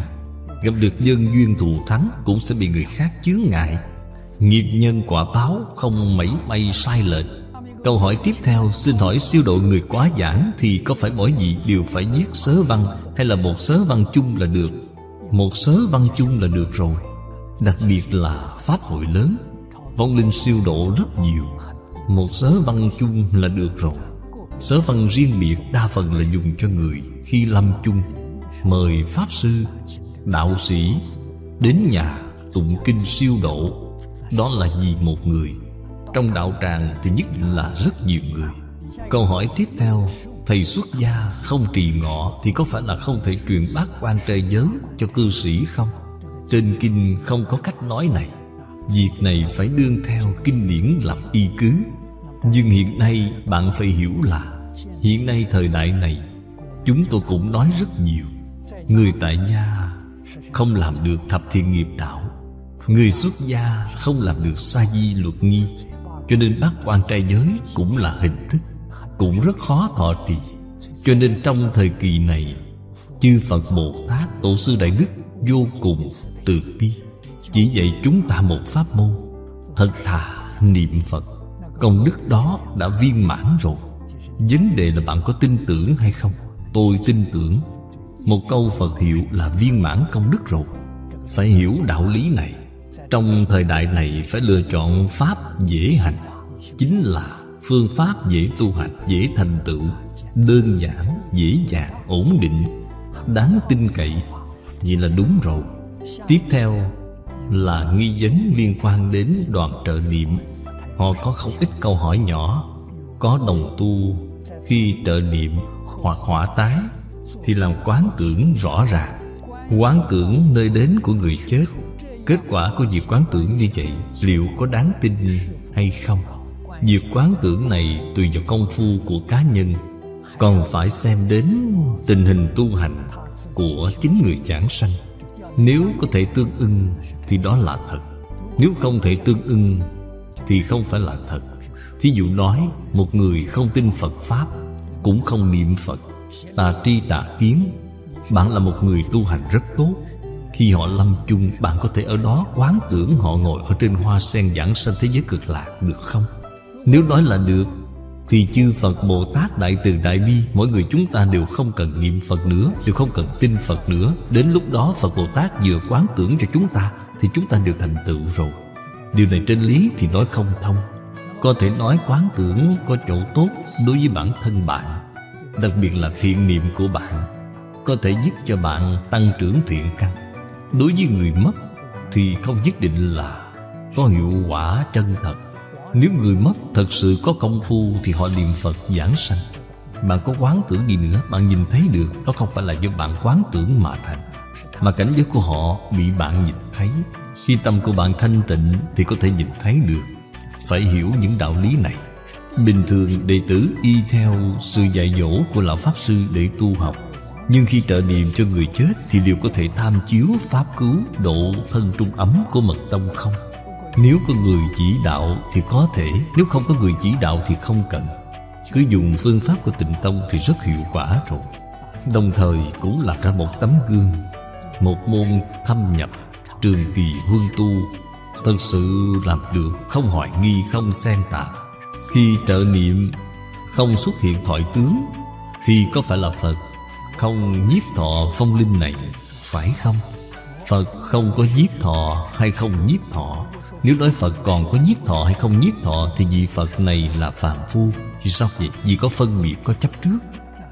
Gặp được nhân duyên thù thắng cũng sẽ bị người khác chướng ngại. Nghiệp nhân quả báo không mảy may sai lệch. Câu hỏi tiếp theo, xin hỏi siêu độ người quá giảng thì có phải mỗi vị đều phải viết sớ văn, hay là một sớ văn chung là được? Một sớ văn chung là được rồi. Đặc biệt là pháp hội lớn, vong linh siêu độ rất nhiều. Một sớ văn chung là được rồi. Sớ văn riêng biệt đa phần là dùng cho người khi lâm chung. Mời pháp sư, đạo sĩ đến nhà tụng kinh siêu độ. Đó là vì một người. Trong đạo tràng thì nhất định là rất nhiều người. Câu hỏi tiếp theo, thầy xuất gia không trì ngọ thì có phải là không thể truyền bát quan trai giới cho cư sĩ không? Trên kinh không có cách nói này. Việc này phải đương theo kinh điển làm y cứ. Nhưng hiện nay bạn phải hiểu là hiện nay thời đại này chúng tôi cũng nói rất nhiều. Người tại gia không làm được thập thiện nghiệp đạo. Người xuất gia không làm được sa di luật nghi. Cho nên bát quan trai giới cũng là hình thức, cũng rất khó thọ trì. Cho nên trong thời kỳ này, chư Phật Bồ Tát, Tổ sư Đại Đức vô cùng từ bi, chỉ dạy chúng ta một pháp môn: thật thà niệm Phật. Công đức đó đã viên mãn rồi. Vấn đề là bạn có tin tưởng hay không? Tôi tin tưởng. Một câu Phật hiệu là viên mãn công đức rồi. Phải hiểu đạo lý này. Trong thời đại này phải lựa chọn pháp dễ hành, chính là phương pháp dễ tu hành, dễ thành tựu, đơn giản, dễ dàng, ổn định, đáng tin cậy. Vậy là đúng rồi. Tiếp theo, là nghi vấn liên quan đến đoàn trợ niệm. Họ có không ít câu hỏi nhỏ. Có đồng tu khi trợ niệm hoặc hỏa táng thì làm quán tưởng rõ ràng, quán tưởng nơi đến của người chết. Kết quả của việc quán tưởng như vậy liệu có đáng tin hay không? Việc quán tưởng này tùy vào công phu của cá nhân, còn phải xem đến tình hình tu hành của chính người giảng sanh. Nếu có thể tương ưng thì đó là thật, nếu không thể tương ưng thì không phải là thật. Thí dụ nói, một người không tin Phật Pháp, cũng không niệm Phật, tà tri tà kiến. Bạn là một người tu hành rất tốt. Khi họ lâm chung, bạn có thể ở đó quán tưởng họ ngồi ở trên hoa sen giảng sanh thế giới cực lạc, được không? Nếu nói là được, thì chư Phật Bồ Tát Đại Từ Đại Bi, mỗi người chúng ta đều không cần niệm Phật nữa, đều không cần tin Phật nữa. Đến lúc đó Phật Bồ Tát vừa quán tưởng cho chúng ta thì chúng ta đều thành tựu rồi. Điều này trên lý thì nói không thông. Có thể nói quán tưởng có chỗ tốt đối với bản thân bạn, đặc biệt là thiện niệm của bạn, có thể giúp cho bạn tăng trưởng thiện căn. Đối với người mất thì không nhất định là có hiệu quả chân thật. Nếu người mất thật sự có công phu thì họ niệm Phật giảng sanh. Bạn có quán tưởng gì nữa, bạn nhìn thấy được, đó không phải là do bạn quán tưởng mà thành, mà cảnh giới của họ bị bạn nhìn thấy. Khi tâm của bạn thanh tịnh thì có thể nhìn thấy được. Phải hiểu những đạo lý này. Bình thường đệ tử y theo sự dạy dỗ của Lão Pháp Sư để tu học, nhưng khi trợ niệm cho người chết thì đều có thể tham chiếu pháp cứu độ thân trung ấm của mật tông không? Nếu có người chỉ đạo thì có thể, nếu không có người chỉ đạo thì không cần. Cứ dùng phương pháp của Tịnh Tông thì rất hiệu quả rồi. Đồng thời cũng làm ra một tấm gương, một môn thâm nhập, trường kỳ huân tu, thật sự làm được, không hoài nghi, không xen tạp. Khi trợ niệm không xuất hiện thoại tướng thì có phải là Phật không nhiếp thọ phong linh này, phải không? Phật không có nhiếp thọ hay không nhiếp thọ. Nếu nói Phật còn có nhiếp thọ hay không nhiếp thọ thì vị Phật này là phàm phu. Vì sao vậy? Vì có phân biệt, có chấp trước.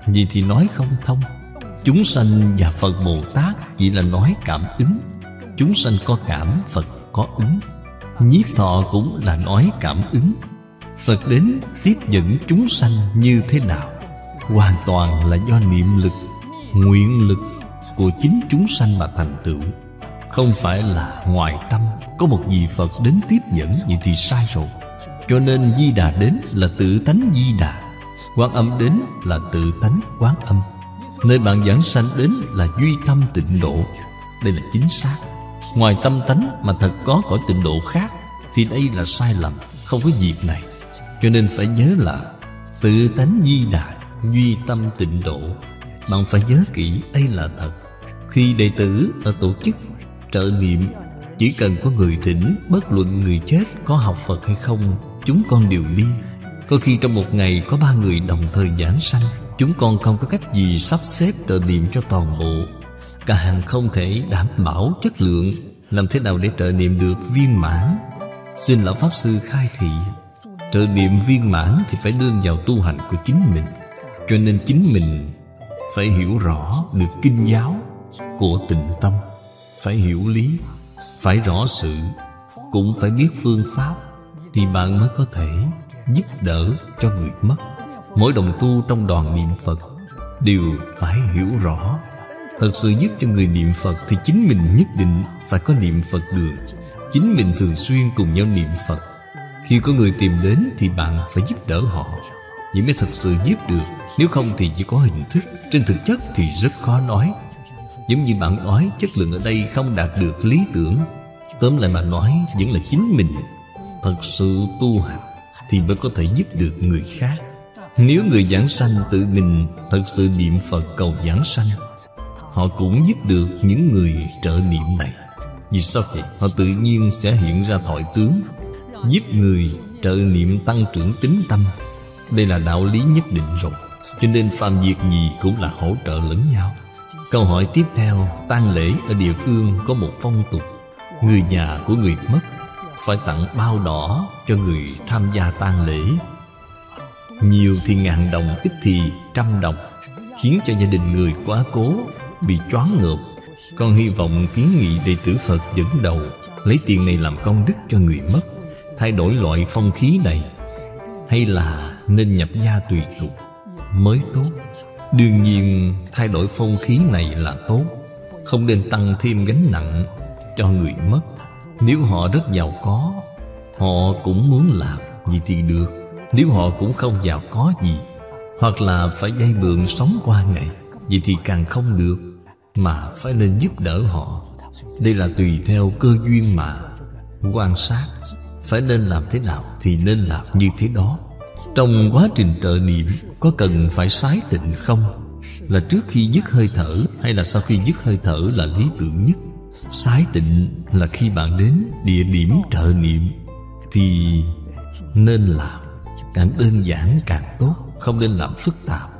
Vậy thì nói không thông. Chúng sanh và Phật Bồ Tát chỉ là nói cảm ứng. Chúng sanh có cảm, Phật có ứng. Nhiếp thọ cũng là nói cảm ứng. Phật đến tiếp dẫn chúng sanh như thế nào? Hoàn toàn là do niệm lực, nguyện lực của chính chúng sanh mà thành tựu, không phải là ngoại tâm. Có một vị Phật đến tiếp dẫn, vậy thì sai rồi. Cho nên Di Đà đến là tự tánh Di Đà, Quán Âm đến là tự tánh Quán Âm, nơi bạn giảng sanh đến là duy tâm tịnh độ. Đây là chính xác. Ngoài tâm tánh mà thật có cõi tịnh độ khác thì đây là sai lầm, không có việc này. Cho nên phải nhớ là tự tánh Di Đà, duy tâm tịnh độ. Bạn phải nhớ kỹ, đây là thật. Khi đệ tử ở tổ chức trợ niệm, chỉ cần có người thỉnh, bất luận người chết có học Phật hay không, chúng con đều đi. Có khi trong một ngày có 3 người đồng thời giảng sanh, chúng con không có cách gì sắp xếp trợ niệm cho toàn bộ, càng không thể đảm bảo chất lượng. Làm thế nào để trợ niệm được viên mãn? Xin Lão Pháp Sư khai thị. Trợ niệm viên mãn thì phải nương vào tu hành của chính mình. Cho nên chính mình phải hiểu rõ được kinh giáo của Tịnh Tông, phải hiểu lý, phải rõ sự, cũng phải biết phương pháp, thì bạn mới có thể giúp đỡ cho người mất. Mỗi đồng tu trong đoàn niệm Phật đều phải hiểu rõ. Thật sự giúp cho người niệm Phật thì chính mình nhất định phải có niệm Phật đường. Chính mình thường xuyên cùng nhau niệm Phật. Khi có người tìm đến thì bạn phải giúp đỡ họ, vậy mới thật sự giúp được. Nếu không thì chỉ có hình thức, trên thực chất thì rất khó nói. Giống như bạn nói, chất lượng ở đây không đạt được lý tưởng. Tóm lại mà nói, vẫn là chính mình thật sự tu hành thì mới có thể giúp được người khác. Nếu người giảng sanh tự mình thật sự niệm Phật cầu giảng sanh, họ cũng giúp được những người trợ niệm này. Vì sao vậy? Họ tự nhiên sẽ hiện ra thoại tướng, giúp người trợ niệm tăng trưởng tín tâm. Đây là đạo lý nhất định rồi. Cho nên phàm việc gì cũng là hỗ trợ lẫn nhau. Câu hỏi tiếp theo, tang lễ ở địa phương có một phong tục, người nhà của người mất phải tặng bao đỏ cho người tham gia tang lễ. Nhiều thì 1000 đồng, ít thì 100 đồng, khiến cho gia đình người quá cố bị choáng ngợp, Con hy vọng kiến nghị đệ tử Phật dẫn đầu lấy tiền này làm công đức cho người mất, thay đổi loại phong khí này, hay là nên nhập gia tùy tục mới tốt? Đương nhiên thay đổi phong khí này là tốt, không nên tăng thêm gánh nặng cho người mất. Nếu họ rất giàu có, họ cũng muốn làm gì thì được. Nếu họ cũng không giàu có gì, hoặc là phải vay mượn sống qua ngày, vậy thì càng không được, mà phải nên giúp đỡ họ. Đây là tùy theo cơ duyên mà quan sát, phải nên làm thế nào thì nên làm như thế đó. Trong quá trình trợ niệm có cần phải sái tịnh không? Là trước khi dứt hơi thở hay là sau khi dứt hơi thở là lý tưởng nhất? Sái tịnh là khi bạn đến địa điểm trợ niệm thì nên làm càng đơn giản càng tốt, không nên làm phức tạp.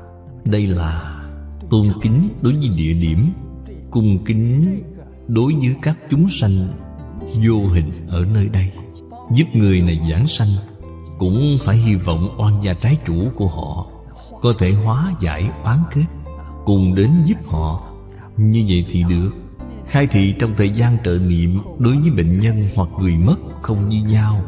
Đây là tôn kính đối với địa điểm, cung kính đối với các chúng sanh vô hình ở nơi đây. Giúp người này giảng sanh cũng phải hy vọng oan gia trái chủ của họ có thể hóa giải oán kết, cùng đến giúp họ. Như vậy thì được. Khai thị trong thời gian trợ niệm đối với bệnh nhân hoặc người mất không như nhau.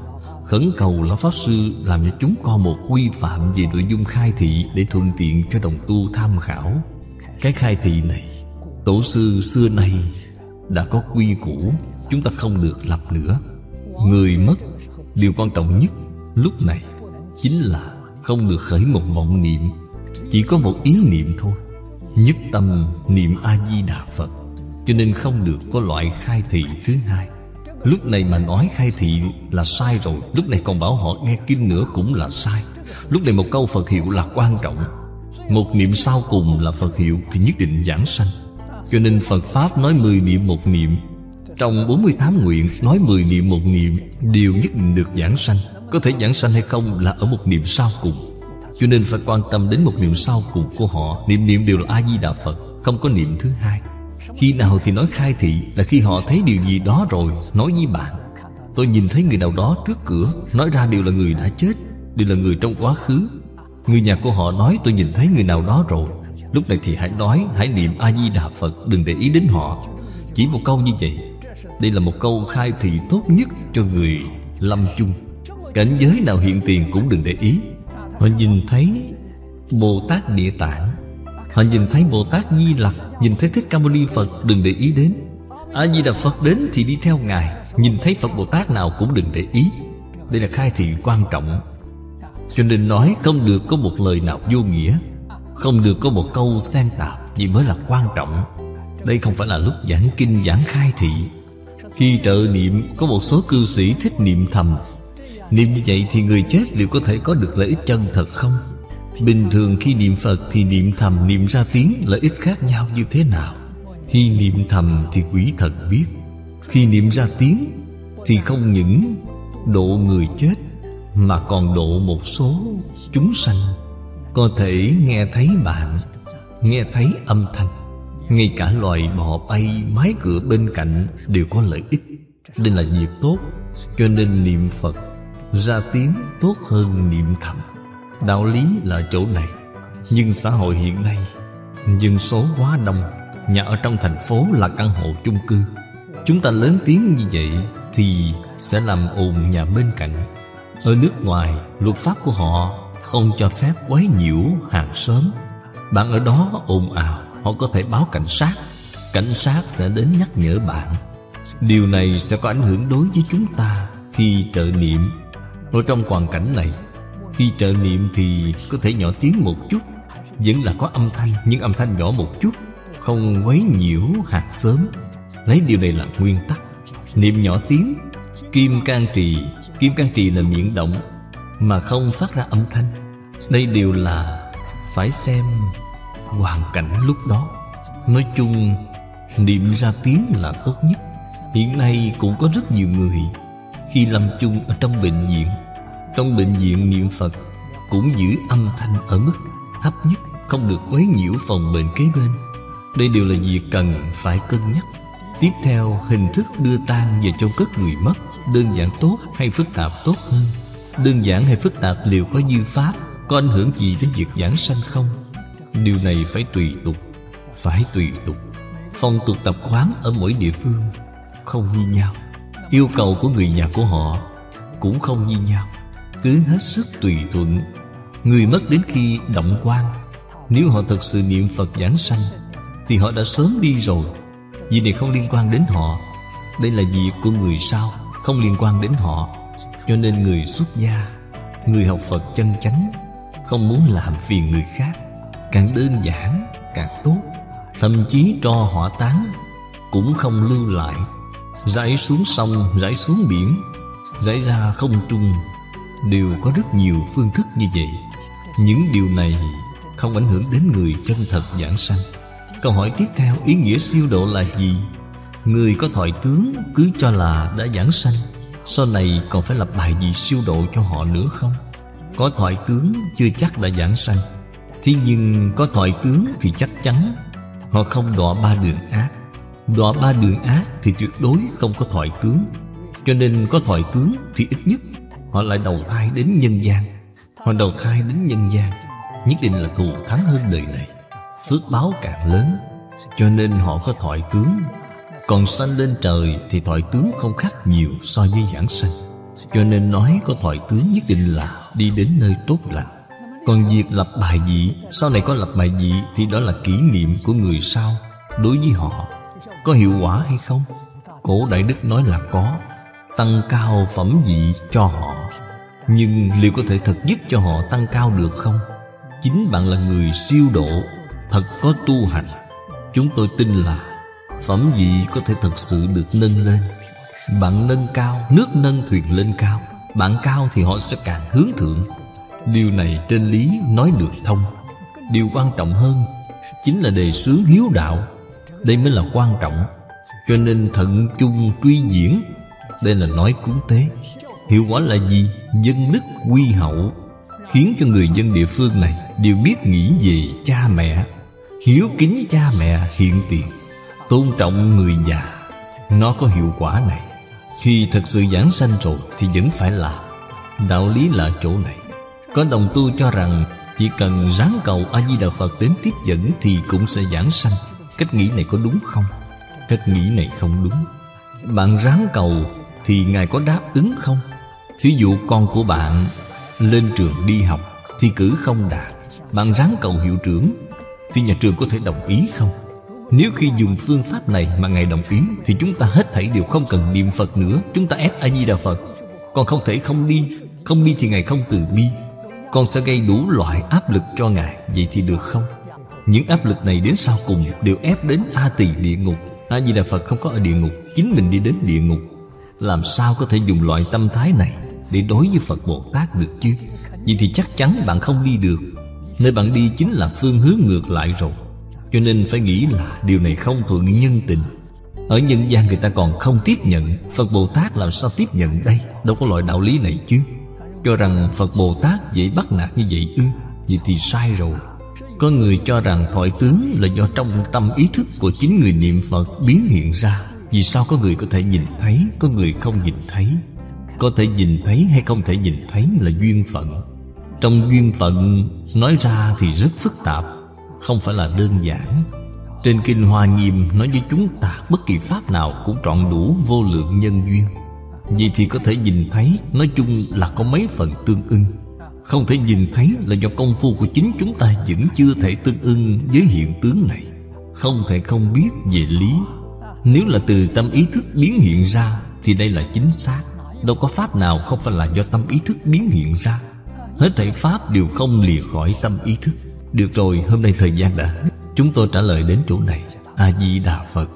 Khẩn cầu Lão Pháp Sư làm cho chúng con một quy phạm về nội dung khai thị để thuận tiện cho đồng tu tham khảo. Cái khai thị này tổ sư xưa nay đã có quy củ, chúng ta không được lập nữa. Người mất, điều quan trọng nhất lúc này chính là không được khởi một vọng niệm, chỉ có một ý niệm thôi, nhất tâm niệm A-di-đà Phật. Cho nên không được có loại khai thị thứ hai. Lúc này mà nói khai thị là sai rồi, lúc này còn bảo họ nghe kinh nữa cũng là sai. Lúc này một câu Phật hiệu là quan trọng, một niệm sau cùng là Phật hiệu thì nhất định giảng sanh. Cho nên Phật Pháp nói 10 niệm một niệm, trong 48 nguyện nói 10 niệm một niệm đều nhất định được giảng sanh. Có thể giảng sanh hay không là ở một niệm sau cùng. Cho nên phải quan tâm đến một niệm sau cùng của họ. Niệm niệm đều là A-di-đà Phật, không có niệm thứ hai. Khi nào thì nói khai thị là khi họ thấy điều gì đó rồi, nói với bạn: tôi nhìn thấy người nào đó trước cửa, nói ra đều là người đã chết, đều là người trong quá khứ. Người nhà của họ nói tôi nhìn thấy người nào đó rồi. Lúc này thì hãy nói, hãy niệm A-di-đà Phật, đừng để ý đến họ. Chỉ một câu như vậy. Đây là một câu khai thị tốt nhất cho người lâm chung. Cảnh giới nào hiện tiền cũng đừng để ý. Họ nhìn thấy Bồ Tát Địa Tạng, họ nhìn thấy Bồ Tát Di Lặc, nhìn thấy Thích Ca Mâu Ni Phật, đừng để ý đến. A-di-đà Phật đến thì đi theo Ngài, nhìn thấy Phật Bồ Tát nào cũng đừng để ý. Đây là khai thị quan trọng. Cho nên nói không được có một lời nào vô nghĩa, không được có một câu xen tạp, gì mới là quan trọng. Đây không phải là lúc giảng kinh giảng khai thị. Khi trợ niệm có một số cư sĩ thích niệm thầm. Niệm như vậy thì người chết liệu có thể có được lợi ích chân thật không? Bình thường khi niệm Phật thì niệm thầm, niệm ra tiếng, lợi ích khác nhau như thế nào? Khi niệm thầm thì quỷ thần biết. Khi niệm ra tiếng thì không những độ người chết mà còn độ một số chúng sanh có thể nghe thấy bạn, nghe thấy âm thanh. Ngay cả loài bò bay, mái cửa bên cạnh đều có lợi ích. Đây là việc tốt. Cho nên niệm Phật ra tiếng tốt hơn niệm thầm. Đạo lý là chỗ này. Nhưng xã hội hiện nay dân số quá đông, nhà ở trong thành phố là căn hộ chung cư. Chúng ta lớn tiếng như vậy thì sẽ làm ồn nhà bên cạnh. Ở nước ngoài, luật pháp của họ không cho phép quấy nhiễu hàng xóm. Bạn ở đó ồn ào, họ có thể báo cảnh sát. Cảnh sát sẽ đến nhắc nhở bạn. Điều này sẽ có ảnh hưởng đối với chúng ta khi trợ niệm. Ở trong hoàn cảnh này, khi trợ niệm thì có thể nhỏ tiếng một chút, vẫn là có âm thanh, nhưng âm thanh nhỏ một chút, không quấy nhiễu hàng xóm. Lấy điều này là nguyên tắc. Niệm nhỏ tiếng, kim can trì. Kim can trì là miệng động mà không phát ra âm thanh. Đây đều là phải xem hoàn cảnh lúc đó. Nói chung niệm ra tiếng là tốt nhất. Hiện nay cũng có rất nhiều người khi lâm chung ở trong bệnh viện, trong bệnh viện niệm Phật cũng giữ âm thanh ở mức thấp nhất, không được quấy nhiễu phòng bệnh kế bên. Đây đều là việc cần phải cân nhắc. Tiếp theo, hình thức đưa tang về chôn cất người mất, đơn giản tốt hay phức tạp tốt hơn? Đơn giản hay phức tạp liệu có dư pháp, có ảnh hưởng gì đến việc giảng sanh không? Điều này phải tùy tục, phải tùy tục. Phong tục tập quán ở mỗi địa phương không như nhau, yêu cầu của người nhà của họ cũng không như nhau, cứ hết sức tùy thuận. Người mất đến khi động quan, nếu họ thật sự niệm Phật giảng sanh thì họ đã sớm đi rồi. Việc này không liên quan đến họ. Đây là việc của người sau, không liên quan đến họ. Cho nên người xuất gia, người học Phật chân chánh, không muốn làm phiền người khác, càng đơn giản càng tốt. Thậm chí tro hỏa táng cũng không lưu lại, rải xuống sông, rải xuống biển, rải ra không trung, đều có rất nhiều phương thức như vậy. Những điều này không ảnh hưởng đến người chân thật giảng sanh. Câu hỏi tiếp theo, ý nghĩa siêu độ là gì? Người có thoại tướng cứ cho là đã giảng sanh, sau này còn phải lập bài gì siêu độ cho họ nữa không? Có thoại tướng chưa chắc đã giảng sanh, thế nhưng có thoại tướng thì chắc chắn họ không đọa ba đường ác. Đọa ba đường ác thì tuyệt đối không có thoại tướng. Cho nên có thoại tướng thì ít nhất họ lại đầu thai đến nhân gian. Họ đầu thai đến nhân gian nhất định là thù thắng hơn đời này, phước báo càng lớn. Cho nên họ có thoại tướng. Còn sanh lên trời thì thoại tướng không khác nhiều so với giảng sanh. Cho nên nói có thoại tướng nhất định là đi đến nơi tốt lành. Còn việc lập bài vị, sau này có lập bài vị thì đó là kỷ niệm của người sau. Đối với họ có hiệu quả hay không? Cổ Đại Đức nói là có, tăng cao phẩm vị cho họ. Nhưng liệu có thể thật giúp cho họ tăng cao được không? Chính bạn là người siêu độ, thật có tu hành, chúng tôi tin là phẩm vị có thể thật sự được nâng lên. Bạn nâng cao, nước nâng thuyền lên cao. Bạn cao thì họ sẽ càng hướng thượng. Điều này trên lý nói được thông. Điều quan trọng hơn chính là đề xướng hiếu đạo. Đây mới là quan trọng. Cho nên thận chung truy diễn. Đây là nói cúng tế. Hiệu quả là gì? Dân đức quy hậu, khiến cho người dân địa phương này đều biết nghĩ về cha mẹ, hiếu kính cha mẹ hiện tiền, tôn trọng người già. Nó có hiệu quả này. Khi thật sự giảng sanh rồi thì vẫn phải làm. Đạo lý là chỗ này. Có đồng tu cho rằng chỉ cần ráng cầu A-di-đà Phật đến tiếp dẫn thì cũng sẽ giảng sanh. Cách nghĩ này có đúng không? Cách nghĩ này không đúng. Bạn ráng cầu thì Ngài có đáp ứng không? Thí dụ con của bạn lên trường đi học thi cử không đạt, bạn ráng cầu hiệu trưởng thì nhà trường có thể đồng ý không? Nếu khi dùng phương pháp này mà Ngài đồng ý thì chúng ta hết thảy đều không cần niệm Phật nữa. Chúng ta ép A-di-đà Phật. Còn không thể không đi. Không đi thì Ngài không từ bi. Con sẽ gây đủ loại áp lực cho Ngài. Vậy thì được không? Những áp lực này đến sau cùng đều ép đến A Tỳ địa ngục. A-di-đà Phật không có ở địa ngục, chính mình đi đến địa ngục. Làm sao có thể dùng loại tâm thái này để đối với Phật Bồ Tát được chứ? Vậy thì chắc chắn bạn không đi được. Nơi bạn đi chính là phương hướng ngược lại rồi. Cho nên phải nghĩ là điều này không thuận nhân tình. Ở nhân gian người ta còn không tiếp nhận, Phật Bồ Tát làm sao tiếp nhận đây? Đâu có loại đạo lý này chứ. Cho rằng Phật Bồ Tát dễ bắt nạt như vậy ư? Vậy thì sai rồi. Có người cho rằng thoại tướng là do trong tâm ý thức của chính người niệm Phật biến hiện ra. Vì sao có người có thể nhìn thấy, có người không nhìn thấy? Có thể nhìn thấy hay không thể nhìn thấy là duyên phận. Trong duyên phận nói ra thì rất phức tạp, không phải là đơn giản. Trên Kinh Hoa Nghiêm nói với chúng ta bất kỳ pháp nào cũng trọn đủ vô lượng nhân duyên. Vì thì có thể nhìn thấy, nói chung là có mấy phần tương ưng. Không thể nhìn thấy là do công phu của chính chúng ta vẫn chưa thể tương ưng với hiện tướng này. Không thể không biết về lý. Nếu là từ tâm ý thức biến hiện ra thì đây là chính xác. Đâu có pháp nào không phải là do tâm ý thức biến hiện ra. Hết thảy pháp đều không lìa khỏi tâm ý thức. Được rồi, hôm nay thời gian đã hết. Chúng tôi trả lời đến chỗ này. A Di Đà Phật.